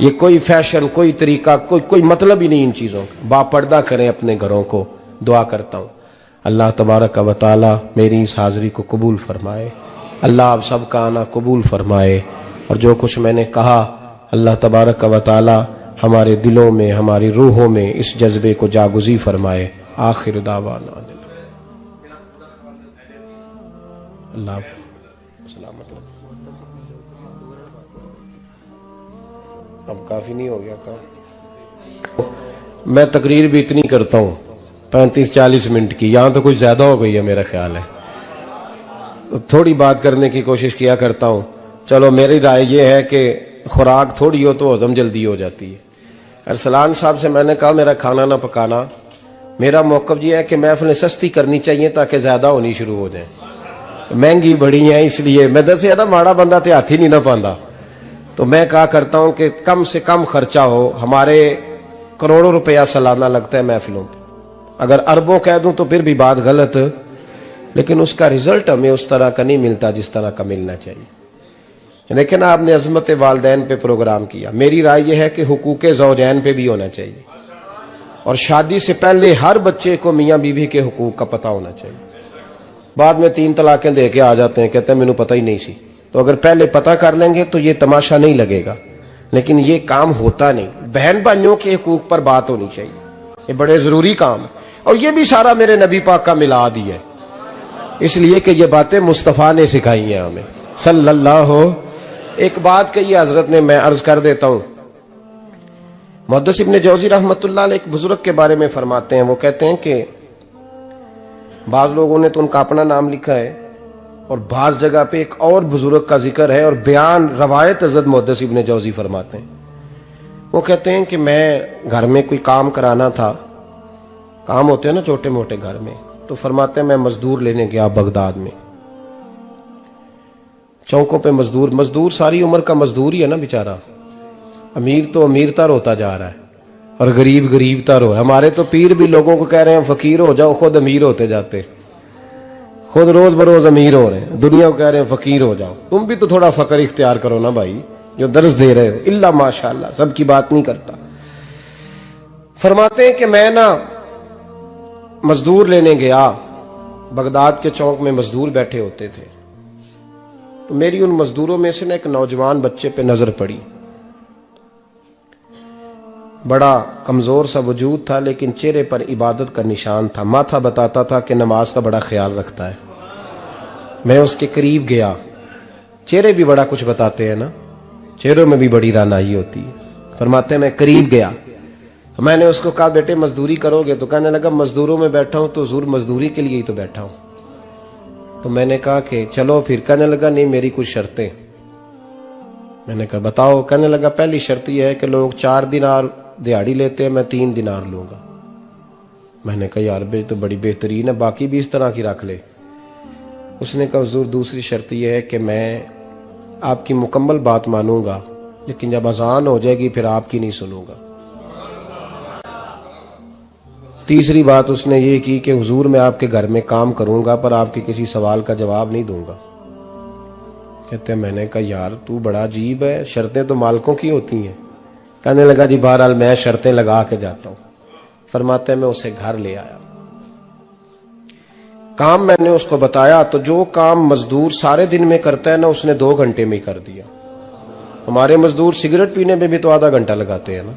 ये कोई फैशन, कोई तरीका, कोई मतलब ही नहीं इन चीजों का। बापर्दा करें अपने घरों को। दुआ करता हूँ अल्लाह तबारक व तआला मेरी इस हाजिरी को कबूल फरमाए। अल्लाह आप सबका आना कबूल फरमाए। और जो कुछ मैंने कहा, अल्लाह तबारक व तआला हमारे दिलों में, हमारी रूहों में इस जज्बे को जागुज़ी फरमाए। आखिर दावाना अल्लाह सलामत। अब काफी नहीं हो गया काम? मैं तकरीर भी इतनी करता हूँ 35-40 मिनट की, यहां तो कुछ ज्यादा हो गई है मेरा ख्याल है। तो थोड़ी बात करने की कोशिश किया करता हूं। चलो मेरी राय यह है कि खुराक थोड़ी हो तो हजम जल्दी हो जाती है। अरसलान साहब से मैंने कहा मेरा खाना ना पकाना, मेरा मौक़िफ़ ये है कि महफिलें सस्ती करनी चाहिए ताकि ज्यादा होनी शुरू हो जाए। महंगी बड़ी है इसलिए मैं दस ज्यादा माड़ा बंदा ते हाथ ही नहीं ना पाता, तो मैं कहा करता हूं कि कम से कम खर्चा हो। हमारे करोड़ों रुपया सालाना लगता है महफिलों पर, अगर अरबों कह दूं तो फिर भी बात गलत, लेकिन उसका रिजल्ट हमें उस तरह का नहीं मिलता जिस तरह का मिलना चाहिए। लेकिन आपने अजमत वालदैन पे प्रोग्राम किया, मेरी राय यह है कि हुकूके ज़ौजैन पे भी होना चाहिए, और शादी से पहले हर बच्चे को मियाँ बीवी के हुकूक का पता होना चाहिए। बाद में 3 तलाकें दे के आ जाते हैं, कहते हैं मैंने पता ही नहीं सी। तो अगर पहले पता कर लेंगे तो ये तमाशा नहीं लगेगा, लेकिन ये काम होता नहीं। बहन भाइयों के हुकूक पर बात होनी चाहिए, ये बड़े जरूरी काम है, और ये भी सारा मेरे नबी पाक का मिलाद ही है, इसलिए कि ये बातें मुस्तफ़ा ने सिखाई हैं हमें सल्लल्लाहु। एक बात कही हजरत ने, मैं अर्ज कर देता हूं। मुहद्दिस इब्न जौज़ी रहमतुल्लाह अलैह एक बुजुर्ग के बारे में फरमाते हैं, वो कहते हैं कि बाज लोगों ने तो उनका अपना नाम लिखा है और बाज जगह पे एक और बुजुर्ग का जिक्र है, और बयान रवायत हज़रत मुहद्दिस इब्न जौज़ी फरमाते हैं। वो कहते हैं कि मैं घर में कोई काम कराना था, काम होते हैं ना छोटे मोटे घर में, तो फरमाते हैं मैं मजदूर लेने गया बगदाद में। चौकों पे मजदूर सारी उम्र का मजदूर ही है ना बेचारा। अमीर तो अमीरतर होता जा रहा है और गरीब गरीबतर हो। हमारे तो पीर भी लोगों को कह रहे हैं फकीर हो जाओ, खुद अमीर होते जाते, खुद रोज बरोज अमीर हो रहे हैं, दुनिया को कह रहे हैं फकीर हो जाओ। तुम भी तो थोड़ा फकर इख्तियार करो ना भाई, जो दर्ज दे रहे हो। इल्ला माशाअल्लाह, सबकी बात नहीं करता। फरमाते हैं कि मैं ना मजदूर लेने गया, बगदाद के चौक में मजदूर बैठे होते थे, तो मेरी उन मजदूरों में से ना एक नौजवान बच्चे पे नजर पड़ी। बड़ा कमजोर सा वजूद था, लेकिन चेहरे पर इबादत का निशान था। माथा बताता था कि नमाज का बड़ा ख्याल रखता है। मैं उसके करीब गया, चेहरे भी बड़ा कुछ बताते हैं ना, चेहरों में भी बड़ी रानाई होती है। फरमाते हैं मैं करीब गया, मैंने उसको कहा बेटे मजदूरी करोगे? तो कहने लगा मजदूरों में बैठा हूं तो हुजूर मजदूरी के लिए ही तो बैठा हूं। तो मैंने कहा कि चलो फिर। कहने लगा नहीं मेरी कुछ शर्तें। मैंने कहा बताओ? कहने लगा पहली शर्त यह है कि लोग 4 दिनार दिहाड़ी लेते हैं, मैं 3 दिनार लूंगा। मैंने कहा यार बे तो बड़ी बेहतरीन है, बाकी भी इस तरह की रख ले। उसने कहा हुजूर दूसरी शर्त यह है कि मैं आपकी मुकम्मल बात मानूंगा, लेकिन जब अजान हो जाएगी फिर आपकी नहीं सुनूंगा। तीसरी बात उसने ये की कि हुजूर मैं आपके घर में काम करूंगा पर आपके किसी सवाल का जवाब नहीं दूंगा। कहते हैं मैंने कहा यार तू बड़ा अजीब है, शर्तें तो मालिकों की होती हैं। कहने लगा जी बहरहाल मैं शर्तें लगा के जाता हूं। फरमाते मैं उसे घर ले आया, काम मैंने उसको बताया, तो जो काम मजदूर सारे दिन में करता है ना उसने 2 घंटे में कर दिया। हमारे मजदूर सिगरेट पीने में भी तो आधा घंटा लगाते हैं ना,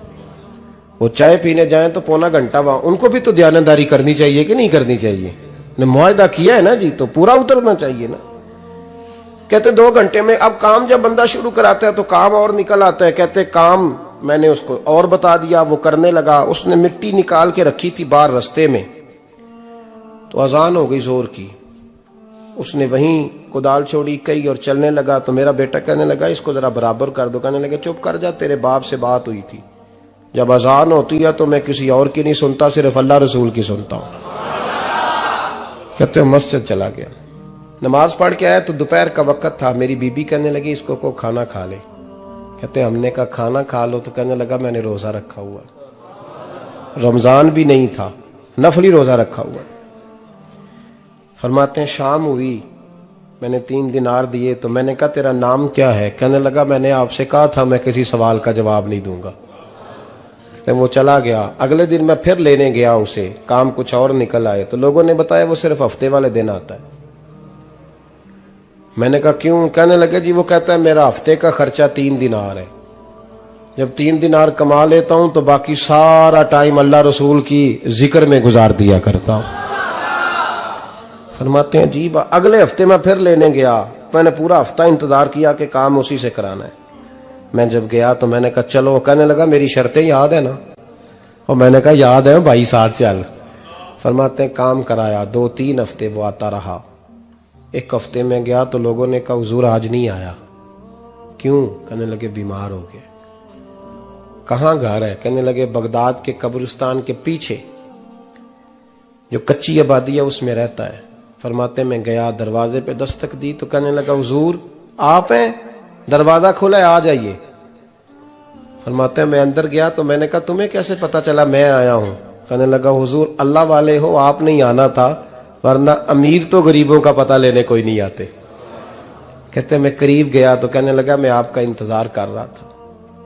वो चाय पीने जाएं तो पौना घंटा वहां। उनको भी तो दयानतदारी करनी चाहिए कि नहीं करनी चाहिए? ने मुआहदा किया है ना जी, तो पूरा उतरना चाहिए ना। कहते 2 घंटे में। अब काम जब बंदा शुरू कराता है तो काम और निकल आता है। कहते काम मैंने उसको और बता दिया, वो करने लगा। उसने मिट्टी निकाल के रखी थी बाहर रास्ते में, तो अजान हो गई जोर की। उसने वहीं कुदाल छोड़ी कई और चलने लगा। तो मेरा बेटा कहने लगा इसको जरा बराबर कर दो। कहने लगा चुप कर जा, तेरे बाप से बात हुई थी, जब अजान होती है तो मैं किसी और की नहीं सुनता, सिर्फ अल्लाह रसूल की सुनता हूं। कहते हो मस्जिद चला गया, नमाज पढ़ के आया तो दोपहर का वक्त था। मेरी बीबी कहने लगी इसको को खाना खा ले। कहते हमने कहा खाना खा लो, तो कहने लगा मैंने रोजा रखा हुआ, रमजान भी नहीं था, नफली रोजा रखा हुआ। फरमाते हैं शाम हुई, मैंने 3 दिनार दिए, तो मैंने कहा तेरा नाम क्या है? कहने लगा मैंने आपसे कहा था मैं किसी सवाल का जवाब नहीं दूंगा। वो चला गया। अगले दिन मैं फिर लेने गया उसे, काम कुछ और निकल आए, तो लोगों ने बताया वो सिर्फ हफ्ते वाले दिन आता है। मैंने कहा क्यों? कहने लगे जी वो कहता है मेरा हफ्ते का खर्चा 3 दिनार है, जब 3 दिनार कमा लेता हूं तो बाकी सारा टाइम अल्लाह रसूल की जिक्र में गुजार दिया करता हूं। फरमाते हैं जी अगले हफ्ते मैं फिर लेने गया, मैंने पूरा हफ्ता इंतजार किया कि काम उसी से कराना है। मैं जब गया तो मैंने कहा चलो। कहने लगा मेरी शर्तें याद है ना? और मैंने कहा याद है भाई साथ चल। फरमाते हैं काम कराया, 2-3 हफ्ते वो आता रहा। एक हफ्ते में गया तो लोगों ने कहा हुजूर आज नहीं आया। क्यों? कहने लगे बीमार हो गए। कहाँ घर है? कहने लगे बगदाद के कब्रिस्तान के पीछे जो कच्ची आबादी है उसमें रहता है। फरमाते मैं गया, दरवाजे पे दस्तक दी तो कहने लगा हुजूर आप हैं? दरवाजा खोला है, आ जाइए। फरमाते मैं अंदर गया तो मैंने कहा तुम्हें कैसे पता चला मैं आया हूं? कहने लगा हुजूर अल्लाह वाले हो, आप नहीं आना था, वरना अमीर तो गरीबों का पता लेने कोई नहीं आते। कहते मैं करीब गया तो कहने लगा मैं आपका इंतजार कर रहा था,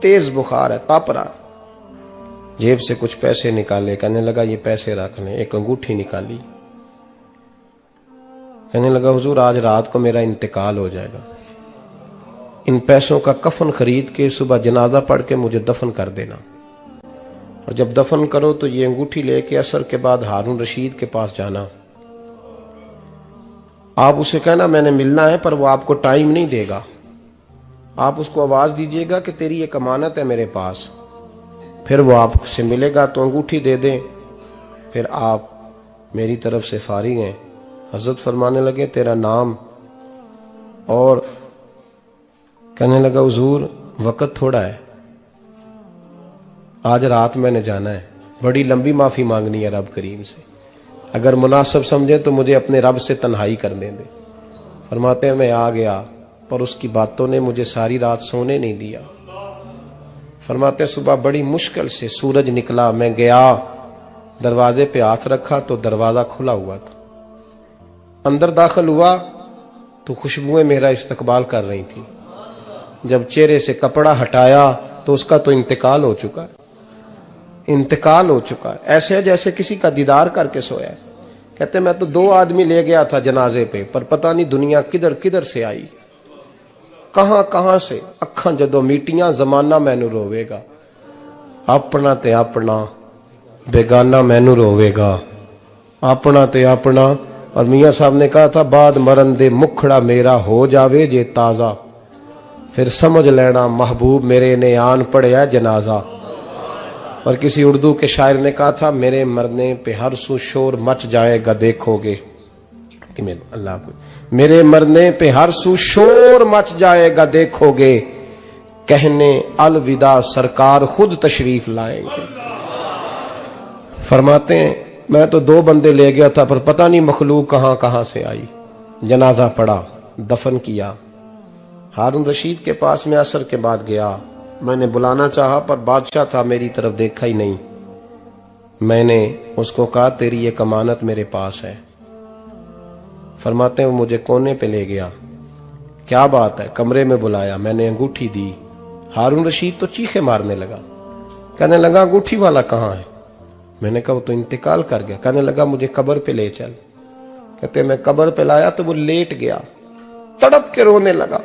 तेज बुखार है, ताप रहा। जेब से कुछ पैसे निकाले, कहने लगा ये पैसे रख लें। एक अंगूठी निकाली, कहने लगा हुजूर आज रात को मेरा इंतकाल हो जाएगा, इन पैसों का कफन खरीद के सुबह जनाजा पढ़ के मुझे दफन कर देना, और जब दफन करो तो ये अंगूठी लेके असर के बाद हारून रशीद के पास जाना। आप उसे कहना मैंने मिलना है, पर वो आपको टाइम नहीं देगा। आप उसको आवाज दीजिएगा कि तेरी एक अमानत है मेरे पास, फिर वो आपसे मिलेगा तो अंगूठी दे दें, फिर आप मेरी तरफ से फारिग हैं। हजरत फरमाने लगे तेरा नाम? और कहने लगा हुजूर वक्त थोड़ा है, आज रात मैंने जाना है, बड़ी लंबी माफी मांगनी है रब करीम से, अगर मुनासिब समझे तो मुझे अपने रब से तन्हाई करने दे। फरमाते हैं मैं आ गया, पर उसकी बातों ने मुझे सारी रात सोने नहीं दिया। फरमाते हैं सुबह बड़ी मुश्किल से सूरज निकला, मैं गया दरवाजे पे हाथ रखा तो दरवाजा खुला हुआ था। अंदर दाखिल हुआ तो खुशबुएं मेरा इस्तकबाल कर रही थी। जब चेहरे से कपड़ा हटाया तो उसका तो इंतकाल हो चुका है, इंतकाल हो चुका है, ऐसे जैसे किसी का दीदार करके सोया है। कहते मैं तो 2 आदमी ले गया था जनाजे पे, पर पता नहीं दुनिया किधर किधर से आई, कहां कहां से। अखां जदों मीटियां जमाना मैनू रोवेगा, अपना ते अपना बेगाना मैनू रोवेगा, अपना ते अपना। और मियां साहब ने कहा था बाद मरन दे मुखड़ा मेरा हो जावे जे ताजा, फिर समझ लेना महबूब मेरे ने आन पड़िया जनाजा। और किसी उर्दू के शायर ने कहा था मेरे मरने पे हर सू शोर मच जाएगा देखोगे, अल्लाह को मेरे मरने पे हर सू शोर मच जाएगा देखोगे, कहने अलविदा सरकार खुद तशरीफ लाएंगे। फरमाते हैं मैं तो 2 बंदे ले गया था, पर पता नहीं मखलूक कहां कहां से आई। जनाजा पड़ा, दफन किया। हारून रशीद के पास में असर के बाद गया, मैंने बुलाना चाहा पर बादशाह था, मेरी तरफ देखा ही नहीं। मैंने उसको कहा तेरी एक अमानत मेरे पास है। फरमाते हैं वो मुझे कोने पे ले गया, क्या बात है, कमरे में बुलाया, मैंने अंगूठी दी। हारून रशीद तो चीखे मारने लगा, कहने लगा अंगूठी वाला कहाँ है? मैंने कहा वो तो इंतकाल कर गया। कहने लगा मुझे कब्र पे ले चल। कहते मैं कब्र पे लाया तो वो लेट गया, तड़प के रोने लगा।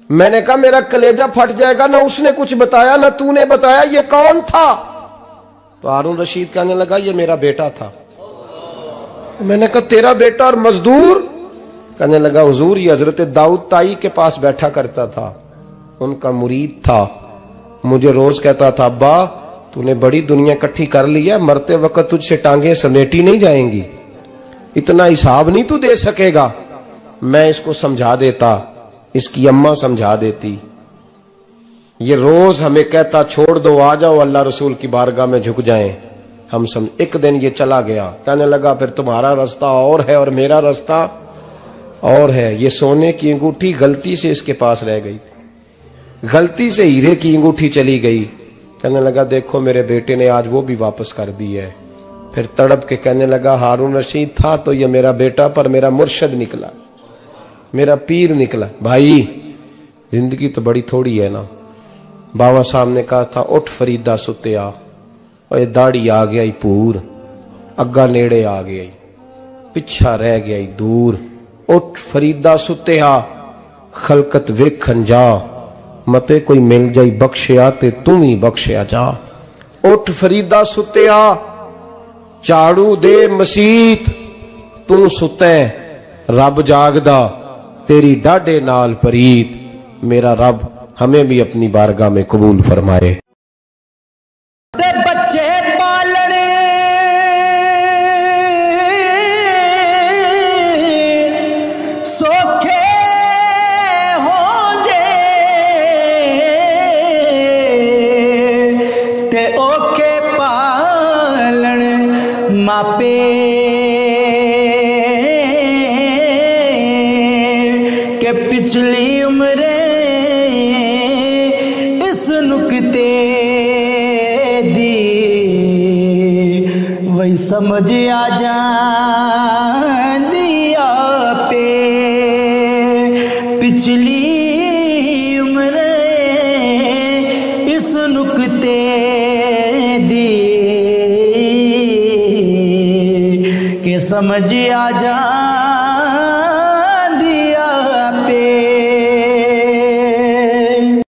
मैंने कहा मेरा कलेजा फट जाएगा, ना उसने कुछ बताया ना तूने बताया, ये कौन था? तो हारून रशीद कहने लगा ये मेरा बेटा था। मैंने कहा तेरा बेटा और मजदूर? कहने लगा हुजूर ये हजरत दाऊद ताई के पास बैठा करता था, उनका मुरीद था, मुझे रोज कहता था अब्बा तूने बड़ी दुनिया इकट्ठी कर ली है, मरते वक्त तुझसे टांगे समेटी नहीं जाएंगी, इतना हिसाब नहीं तू दे सकेगा। मैं इसको समझा देता, इसकी अम्मा समझा देती। ये रोज हमें कहता छोड़ दो आ जाओ अल्लाह रसूल की बारगाह में झुक जाएं, हम समझ। एक दिन ये चला गया, कहने लगा फिर तुम्हारा रास्ता और है और मेरा रास्ता और है। ये सोने की अंगूठी गलती से इसके पास रह गई थी, गलती से हीरे की अंगूठी चली गई। कहने लगा देखो मेरे बेटे ने आज वो भी वापस कर दी है। फिर तड़प के कहने लगा हारून रशीद था तो ये मेरा बेटा, पर मेरा मुर्शद निकला, मेरा पीर निकला। भाई जिंदगी तो बड़ी थोड़ी है ना। बाबा साहब ने कहा था उठ फरीदा सुत्या, और दाढ़ी आ गया ही पूर, अग्गा नेड़े आ गया ही, पिछा रह गया ही दूर। उठ फरीदा सुत्या खलकत वेखन जा, मते कोई मिल जाई बख्शिया ते तू ही बख्शिया जा। उठ फरीदा सुत्या झाड़ू दे मसीत, तू सुते रब जागदा तेरी डाडे नाल परीत। मेरा रब हमें भी अपनी बारगाह में कबूल फरमाए। बच्चे पालने आपे के पिछली उम्रे इस नुक्ते दी वही समझ आ जा दिया पे पिछली उम्रे इस नुक्ते दी के समझ आ जा